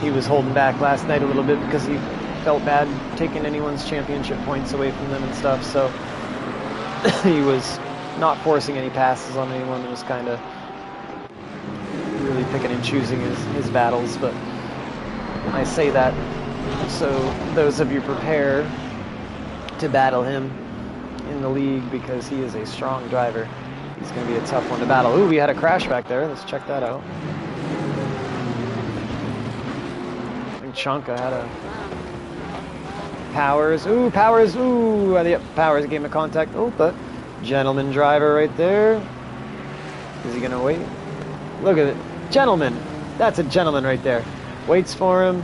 he was holding back last night a little bit because he felt bad taking anyone's championship points away from them and stuff. So he was not forcing any passes on anyone. It was kind of really picking and choosing his battles. But I say that so those of you prepare to battle him in the league because he is a strong driver. He's going to be a tough one to battle. Ooh, we had a crash back there. Let's check that out. I think Chanka had a... Powers. Ooh, Powers. Ooh, yep, Powers gave him a contact. Oh, but gentleman driver right there. Is he going to wait? Look at it. Gentleman. That's a gentleman right there. Waits for him.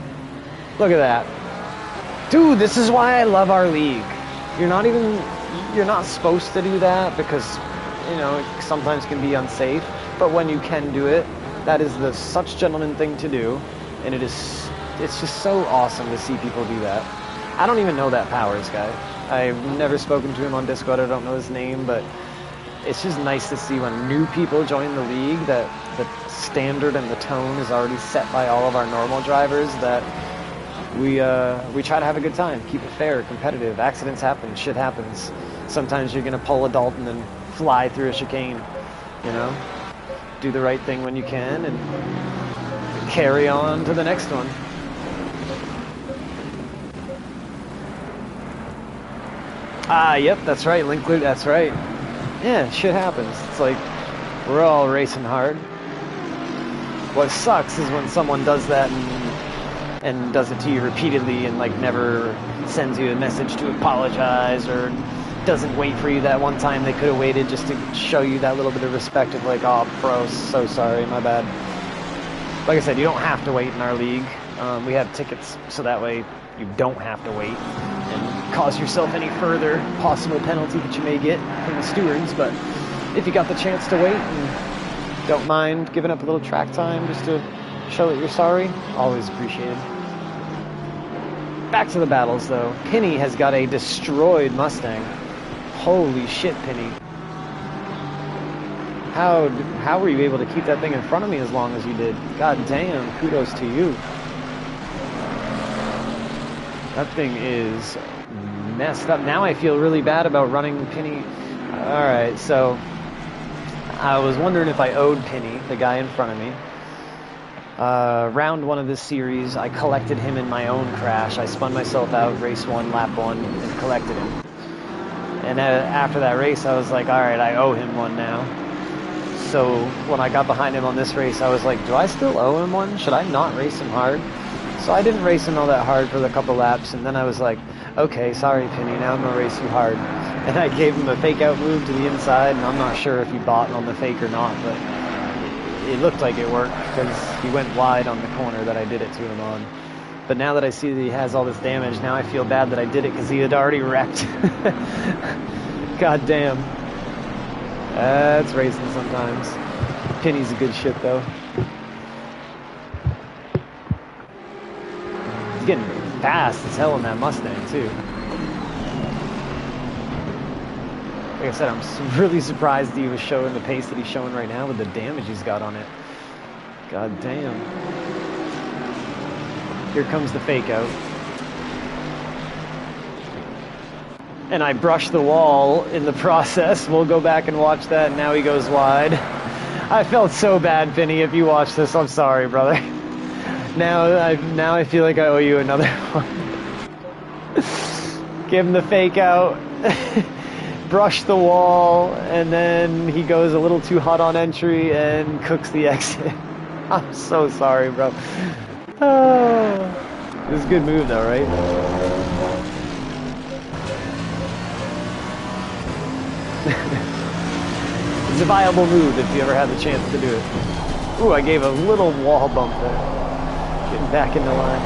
Look at that. Dude, this is why I love our league. You're not supposed to do that because, you know, it sometimes can be unsafe. But when you can do it, that is the such gentleman thing to do. And it's just so awesome to see people do that. I don't even know that Powers guy. I've never spoken to him on Discord. I don't know his name, but it's just nice to see when new people join the league that the standard and the tone is already set by all of our normal drivers, that we try to have a good time, keep it fair, competitive. Accidents happen, shit happens. Sometimes you're gonna pull a Dalton and fly through a chicane, you know? Do the right thing when you can and carry on to the next one. Ah, yep, that's right, Linkler, that's right. Yeah, shit happens. It's like, we're all racing hard. What sucks is when someone does that and does it to you repeatedly and like never sends you a message to apologize or doesn't wait for you that one time they could have waited just to show you that little bit of respect of like, oh bro, so sorry, my bad. Like I said, you don't have to wait in our league. We have tickets so that way you don't have to wait and cause yourself any further possible penalty that you may get from the stewards. But if you got the chance to wait and don't mind giving up a little track time just to show that you're sorry, always appreciated. Back to the battles though. Penny has got a destroyed Mustang. Holy shit, Penny. How were you able to keep that thing in front of me as long as you did? God damn, kudos to you. That thing is messed up. Now I feel really bad about running Penny. Alright, so I was wondering if I owed Penny, the guy in front of me. Round one of this series, I collected him in my own crash. I spun myself out, race one, lap one, and collected him. And after that race, I was like, alright, I owe him one now. So when I got behind him on this race, I was like, do I still owe him one? Should I not race him hard? So I didn't race him all that hard for the couple laps, and then I was like, okay, sorry Penny, now I'm going to race you hard. And I gave him a fake out move to the inside, and I'm not sure if he bought on the fake or not, but it looked like it worked because he went wide on the corner that I did it to him on. But now that I see that he has all this damage, now I feel bad that I did it because he had already wrecked. God damn. That's racing sometimes. Penny's a good shit though. He's getting fast as hell in that Mustang too. Like I said, I'm really surprised he was showing the pace that he's showing right now with the damage he's got on it. God damn. Here comes the fake out. And I brushed the wall in the process. We'll go back and watch that. Now he goes wide. I felt so bad, Penny. If you watch this, I'm sorry, brother. Now I feel like I owe you another one. Give him the fake out. Brush the wall, and then he goes a little too hot on entry and cooks the exit. I'm so sorry, bro. Oh, this is a good move though, right? It's a viable move if you ever had the chance to do it. Ooh, I gave a little wall bump there. Getting back into line.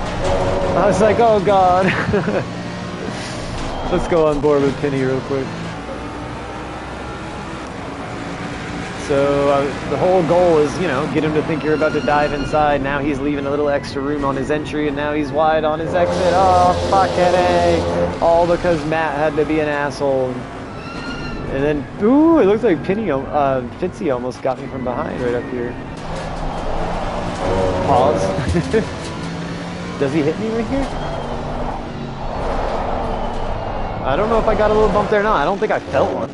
I was like, oh god. Let's go on board with Penny real quick. So the whole goal is, you know, get him to think you're about to dive inside. Now he's leaving a little extra room on his entry, and now he's wide on his exit. Oh, fuckhead A. All because Matt had to be an asshole. And then, ooh, it looks like Fitzy almost got me from behind right up here. Pause. Does he hit me right here? I don't know if I got a little bump there or not. I don't think I felt one.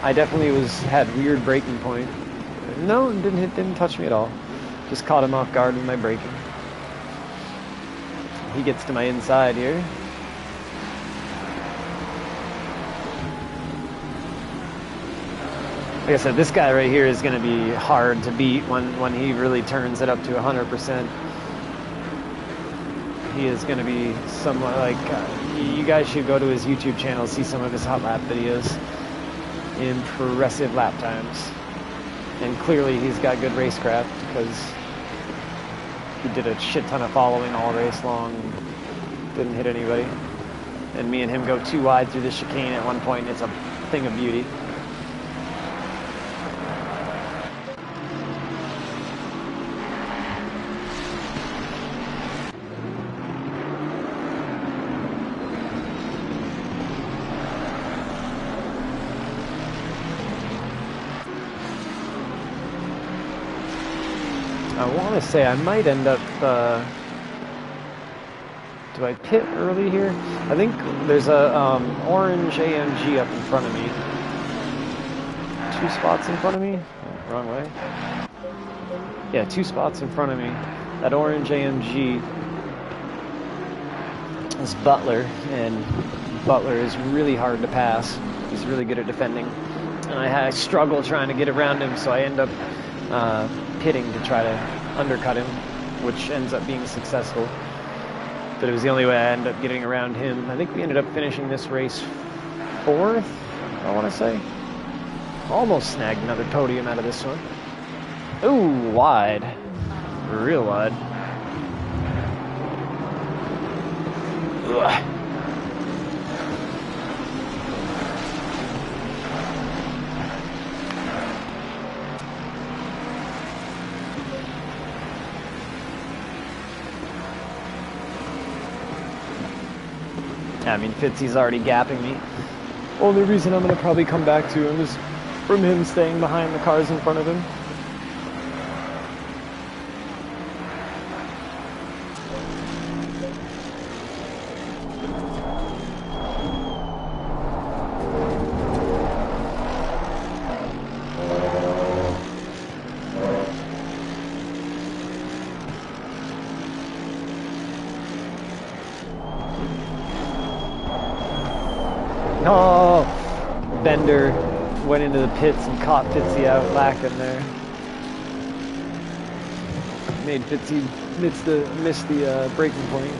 I definitely had weird braking point. No, didn't touch me at all. Just caught him off guard with my braking. He gets to my inside here. Like I said, this guy right here is going to be hard to beat when he really turns it up to 100%. He is going to be somewhat like... you guys should go to his YouTube channel, see some of his hot lap videos. Impressive lap times. And clearly he's got good racecraft because he did a shit ton of following all race long. Didn't hit anybody. And me and him go too wide through the chicane at one point. It's a thing of beauty. I want to say I might end up, do I pit early here? I think there's a orange AMG up in front of me. 2 spots in front of me? Oh, wrong way. Yeah, 2 spots in front of me. That orange AMG is Butler, and Butler is really hard to pass. He's really good at defending. And I struggle trying to get around him, so I end up pitting to try to undercut him, which ends up being successful. But it was the only way I ended up getting around him. I think we ended up finishing this race 4th, I want to say. Almost snagged another podium out of this one. Ooh, wide. Real wide. Ugh. I mean, Fitzy's already gapping me. Only reason I'm going to probably come back to him is from him staying behind the cars in front of him. Oh, Bender went into the pits and caught Fitzy out lacking there. Made Fitzy miss the braking point.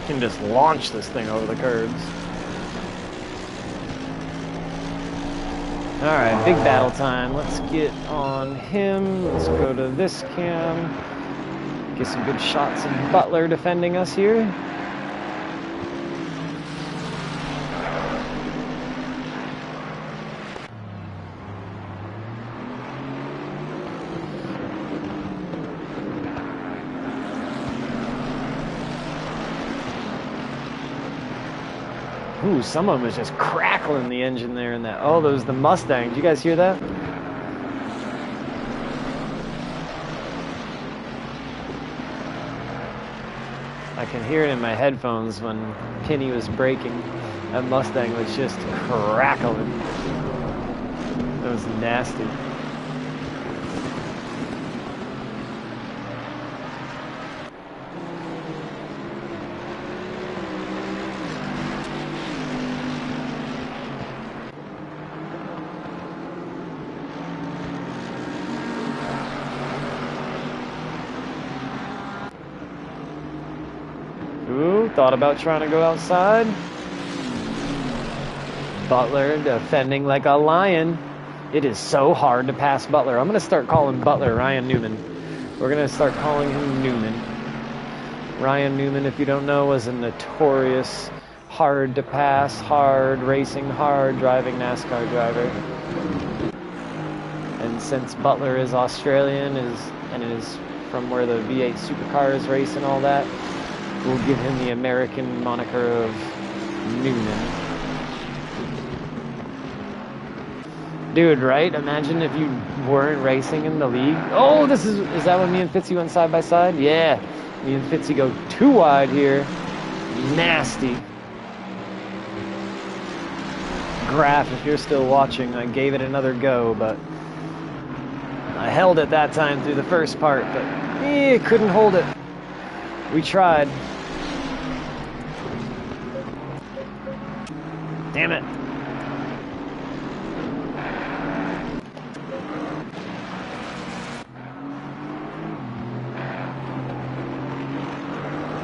Can just launch this thing over the curbs. Alright, big battle time. Let's get on him. Let's go to this cam. Get some good shots of Butler defending us here. Ooh, some of them was just crackling the engine there and that. Oh, those the Mustang. Did you guys hear that? I can hear it in my headphones when Penny was braking. That Mustang was just crackling. That was nasty. Ooh, thought about trying to go outside. Butler defending like a lion. It is so hard to pass Butler. I'm going to start calling Butler Ryan Newman. We're going to start calling him Newman. Ryan Newman, if you don't know, was a notorious hard to pass, hard racing, hard driving NASCAR driver. And since Butler is Australian and is from where the V8 supercars race and all that, we'll give him the American moniker of Newman. Dude, right? Imagine if you weren't racing in the league. Oh, is that when me and Fitzy went side by side? Yeah. Me and Fitzy go too wide here. Nasty. Graph, if you're still watching, I gave it another go, but I held it that time through the first part, but couldn't hold it. We tried. Damn it.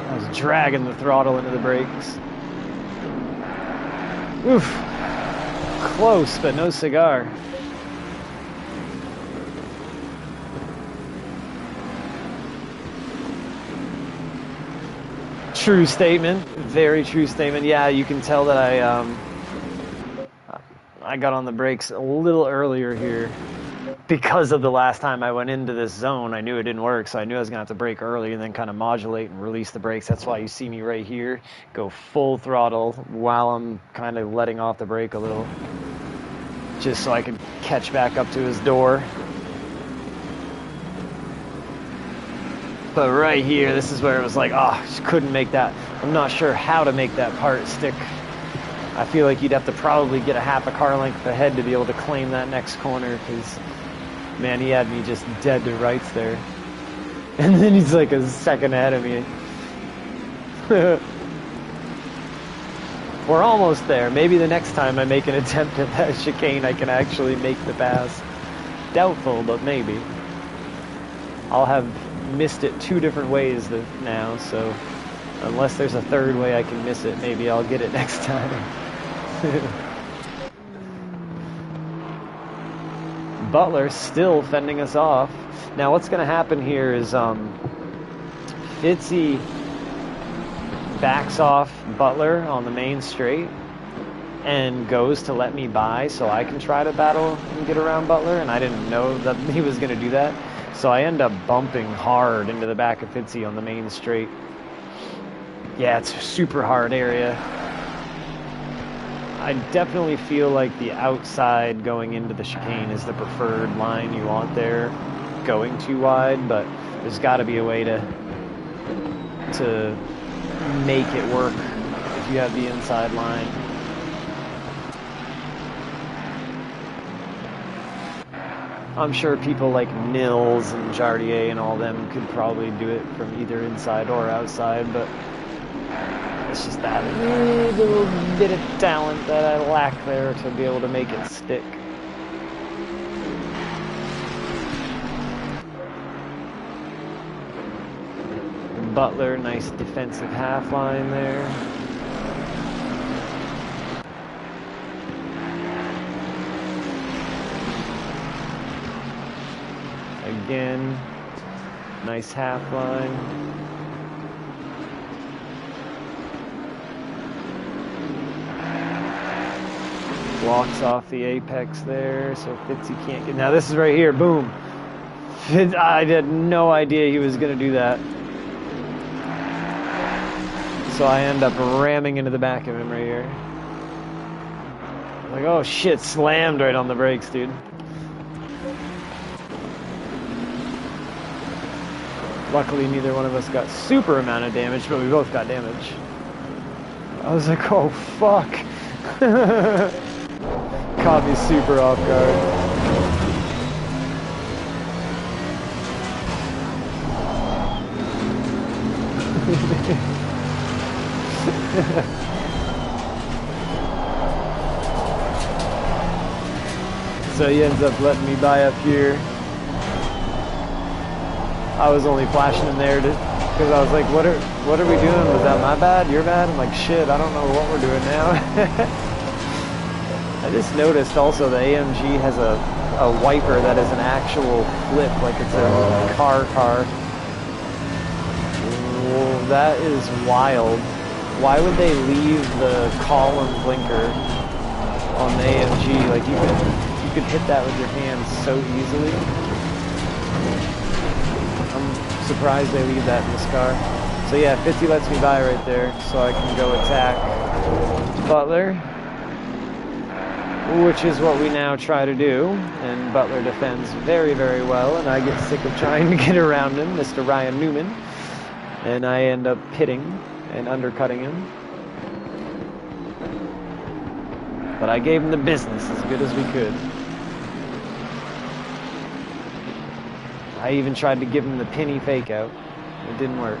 I was dragging the throttle into the brakes. Oof. Close, but no cigar. True statement. Very true statement. Yeah, you can tell that I got on the brakes a little earlier here. because of the last time I went into this zone, I knew it didn't work, so I knew I was going to have to brake early and then kind of modulate and release the brakes. That's why you see me right here go full throttle while I'm kind of letting off the brake a little, just so I could catch back up to his door. But right here, this is where it was like, oh, just couldn't make that. I'm not sure how to make that part stick. I feel like you'd have to probably get a half a car length ahead to be able to claim that next corner, because, man, he had me just dead to rights there. And then he's like a second ahead of me. We're almost there. Maybe the next time I make an attempt at that chicane, I can actually make the pass. Doubtful, but maybe. I'll have missed it 2 different ways now, so unless there's a third way I can miss it, maybe I'll get it next time. Butler still fending us off. Now what's going to happen here is Fitzy backs off Butler on the main straight and goes to let me by so I can try to battle and get around Butler, and I didn't know that he was going to do that. So I end up bumping hard into the back of Fitzy on the main straight. Yeah, it's a super hard area. I definitely feel like the outside going into the chicane is the preferred line you want there, going too wide, but there's got to be a way to make it work if you have the inside line. I'm sure people like Nils and Jardier and all them could probably do it from either inside or outside, but it's just that little bit of talent that I lack there to be able to make it stick. Butler, nice defensive half line there. Again, nice half line. Blocks off the apex there, so Fitzy can't get. Now this is right here, boom. I had no idea he was going to do that. So I end up ramming into the back of him right here. Like, oh shit, slammed right on the brakes, dude. Luckily, neither one of us got super amount of damage, but we both got damage. I was like, oh fuck. Caught me super off guard. So he ends up letting me by up here. I was only flashing him there because I was like, what are we doing? Was that my bad? Your bad? I'm like, shit, I don't know what we're doing now. I just noticed also the AMG has a wiper that is an actual flip, like it's a car. Whoa, that is wild. Why would they leave the column blinker on the AMG? Like you could hit that with your hands so easily. I'm surprised they leave that in this car. So yeah, Fitzy lets me by right there, so I can go attack Butler, which is what we now try to do. And Butler defends very, very well, and I get sick of trying to get around him, Mr. Ryan Newman, and I end up pitting and undercutting him. But I gave him the business as good as we could. I even tried to give him the penny fake out. It didn't work.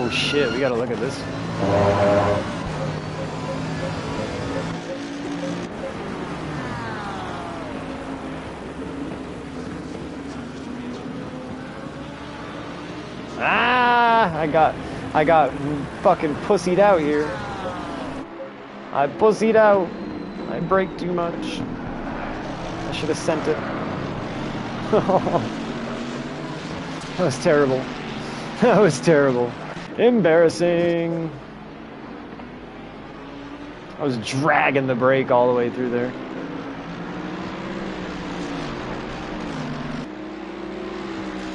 Oh shit, we gotta look at this. Ah, I got fucking pussied out here. I pussied out. I brake too much. I should have sent it. That was terrible. That was terrible. Embarrassing. I was dragging the brake all the way through there.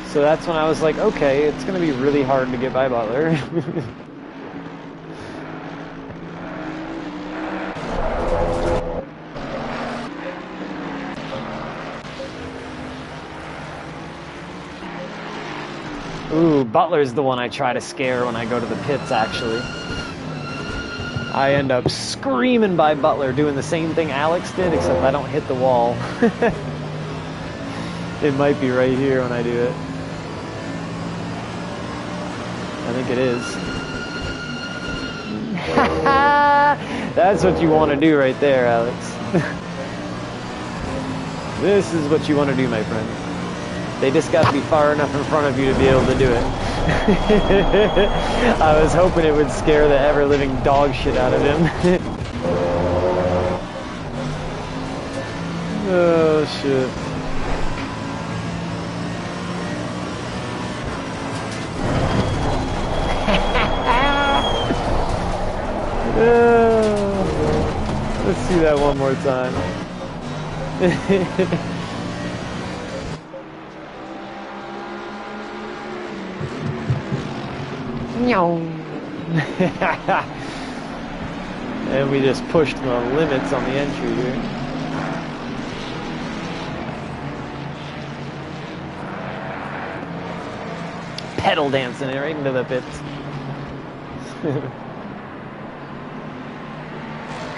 So that's when I was like, okay, it's going to be really hard to get by Butler. Ooh, Butler's the one I try to scare when I go to the pits, actually. I end up screaming by Butler, doing the same thing Alex did, except I don't hit the wall. It might be right here when I do it. I think it is. That's what you want to do right there, Alex. This is what you want to do, my friend. They just got to be far enough in front of you to be able to do it. I was hoping it would scare the ever-living dog shit out of him. Oh, shit. Let's see that one more time. And we just pushed the limits on the entry here. Pedal dancing it right into the pits.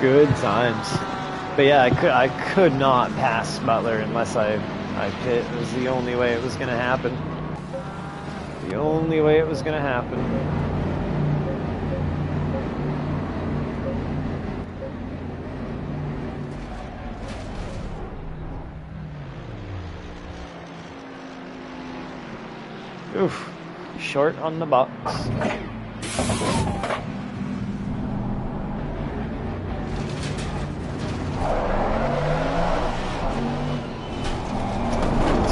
Good times. But yeah, I could not pass Butler unless I pit. It was the only way it was going to happen. The only way it was going to happen. Oof. Short on the box.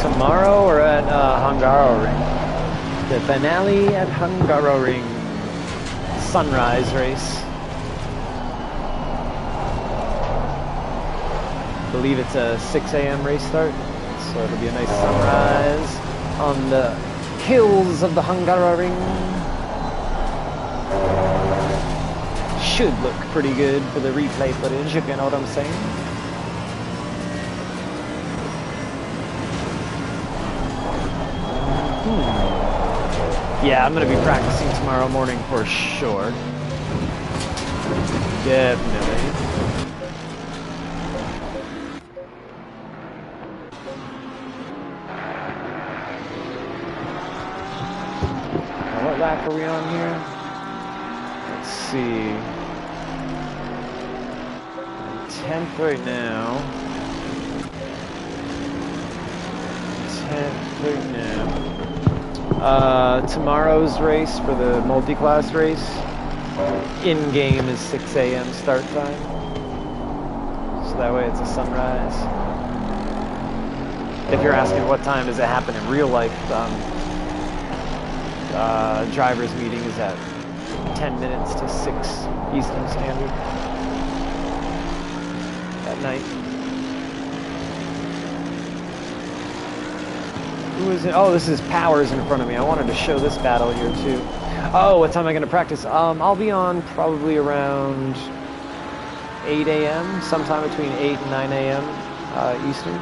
Tomorrow we're at Hungaroring. The finale at Hungaroring. Sunrise race. I believe it's a 6 a.m. race start, so it'll be a nice sunrise on the hills of the Hungaroring. Should look pretty good for the replay footage, if you know what I'm saying. Yeah, I'm going to be practicing tomorrow morning for sure. Definitely. Now, what lap are we on here? Let's see. 10th right now. 10th right now. Tomorrow's race for the multi-class race, in-game is 6 a.m. start time, so that way it's a sunrise. If you're asking what time does it happen in real life, driver's meeting is at 10 minutes to 6 Eastern Standard at night. Who is it? Oh, this is Powers in front of me. I wanted to show this battle here too. Oh, what time am I going to practice? I'll be on probably around 8 a.m., sometime between 8 and 9 a.m. Eastern.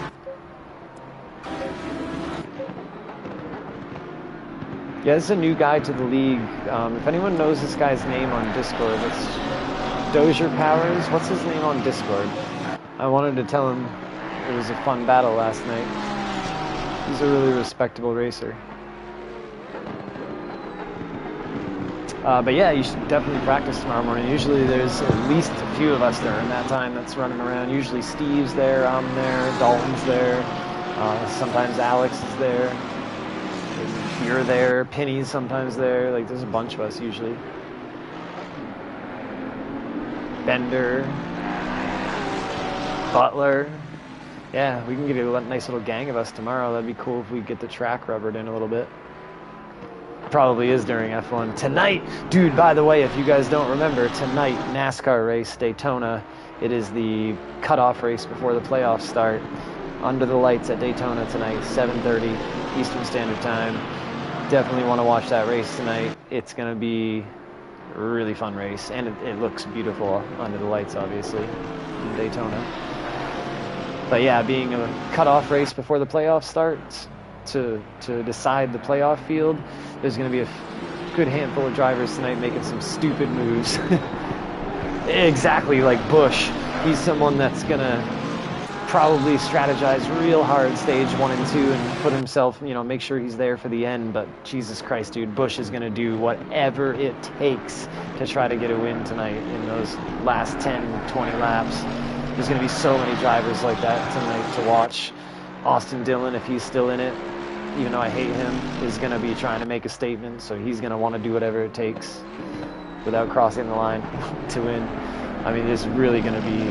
Yeah, this is a new guy to the league. If anyone knows this guy's name on Discord, it's Dozier Powers. What's his name on Discord? I wanted to tell him it was a fun battle last night. He's a really respectable racer. But yeah, you should definitely practice tomorrow morning. Usually there's at least a few of us there in that time that's running around. Usually Steve's there, I'm there, Dalton's there, sometimes Alex is there, you're there, Penny's sometimes there. Like, there's a bunch of us usually. Bender, Butler. Yeah, we can get a nice little gang of us tomorrow. That'd be cool if we get the track rubbered in a little bit. Probably is during F1. Tonight, dude, by the way, if you guys don't remember, tonight, NASCAR race, Daytona. It is the cutoff race before the playoffs start. Under the lights at Daytona tonight, 7:30 Eastern Standard Time. Definitely want to watch that race tonight. It's going to be a really fun race, and it looks beautiful under the lights, obviously, in Daytona. But yeah, being a cutoff race before the playoffs starts, to decide the playoff field, there's going to be a good handful of drivers tonight making some stupid moves. Exactly like Busch. He's someone that's going to probably strategize real hard stage 1 and 2 and put himself, make sure he's there for the end. But Jesus Christ, dude, Busch is going to do whatever it takes to try to get a win tonight in those last 10, 20 laps. There's going to be so many drivers like that tonight to watch. Austin Dillon, if he's still in it, even though I hate him, is going to be trying to make a statement, so he's going to want to do whatever it takes without crossing the line to win. I mean, it's really going to be,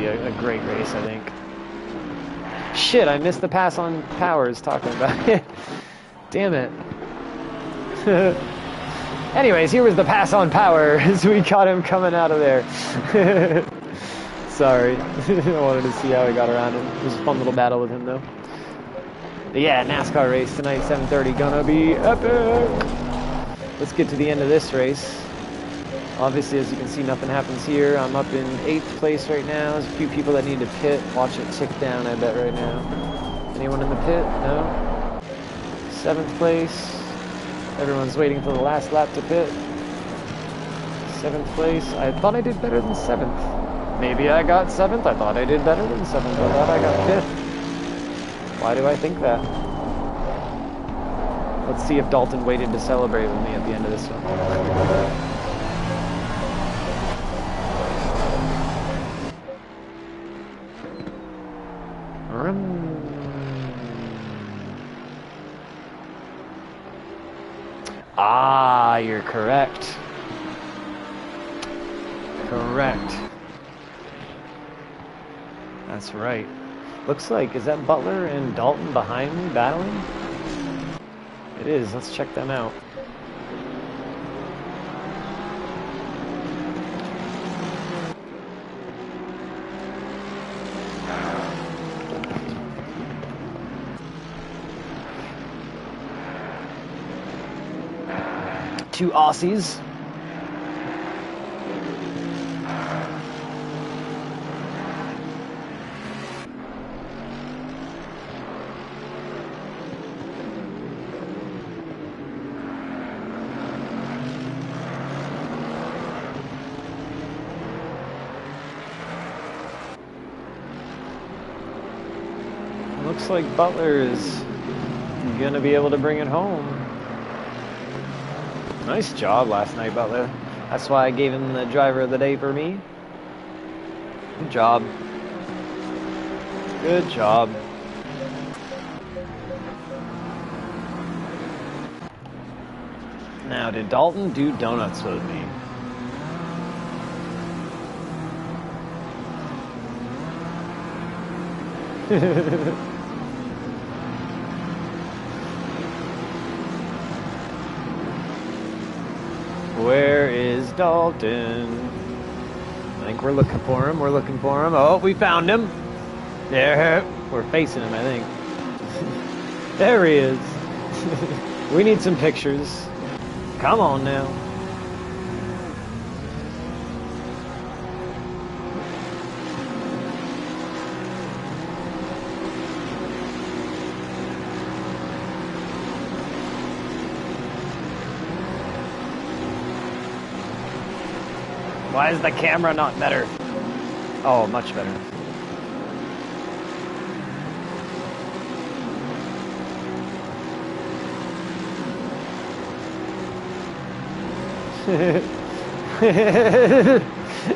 a great race, I think. Shit, I missed the pass on Powers talking about it. Damn it. Anyways, here was the pass on Powers. We caught him coming out of there. Sorry. I wanted to see how he got around him. It was a fun little battle with him, though. But yeah, NASCAR race tonight, 7:30. Gonna be epic. Let's get to the end of this race. Obviously, as you can see, nothing happens here. I'm up in 8th place right now. There's a few people that need to pit. Watch it tick down, I bet, right now. Anyone in the pit? No? 7th place. Everyone's waiting for the last lap to pit. 7th place. I thought I did better than 7th. Maybe I got 7th. I thought I did better than 7th. I thought I got 5th. Why do I think that? Let's see if Dalton waited to celebrate with me at the end of this one. Ah, you're correct. Correct. That's right. Looks like, is that Butler and Dalton behind me battling? It is. Let's check them out. Two Aussies. Looks like Butler is gonna be able to bring it home. Nice job last night, Butler. That's why I gave him the driver of the day for me. Good job. Good job. Now, did Dalton do donuts with me? Where is Dalton? I think we're looking for him. We're looking for him. Oh, we found him. There. We're facing him, I think. There he is. We need some pictures. Come on now. Why is the camera not better? Oh, much better.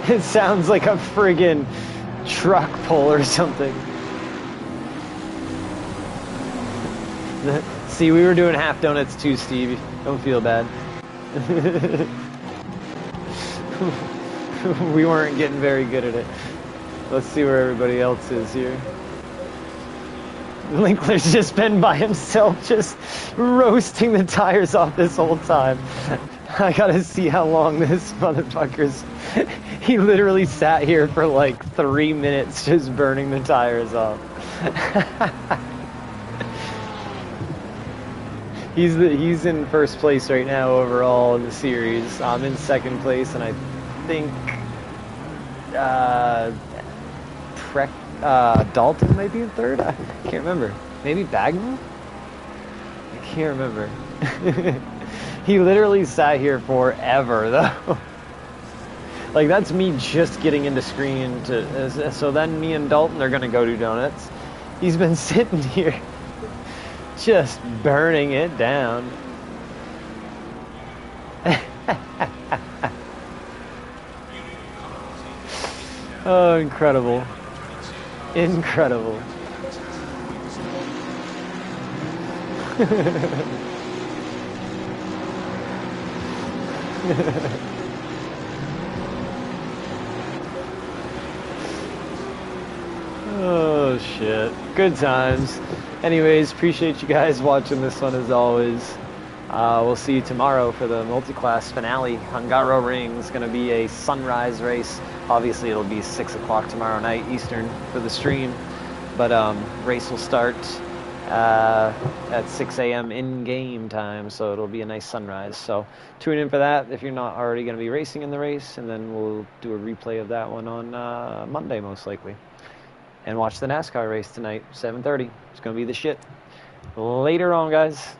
It sounds like a friggin' truck pull or something. See, we were doing half donuts too, Steve. Don't feel bad. We weren't getting very good at it. Let's see where everybody else is here. Linkler's just been by himself, just roasting the tires off this whole time. I gotta see how long this motherfucker's... He literally sat here for like 3 minutes just burning the tires off. He's in first place right now overall in the series. I'm in second place, and I think Dalton might be in third. I can't remember. Maybe Bagnall? I can't remember. He literally sat here forever, though. Like, that's me just getting into screen. So then me and Dalton are going to go do donuts. He's been sitting here just burning it down. Oh, incredible. Incredible. Oh shit, good times. Anyways, appreciate you guys watching this one as always. We'll see you tomorrow for the multi-class finale. Hungaro Ring is going to be a sunrise race. Obviously it'll be 6 o'clock tomorrow night Eastern for the stream, but race will start at 6 a.m. in-game time, so it'll be a nice sunrise. So tune in for that if you're not already going to be racing in the race, and then we'll do a replay of that one on Monday most likely. And watch the NASCAR race tonight, 7:30. It's going to be the shit. Later on, guys.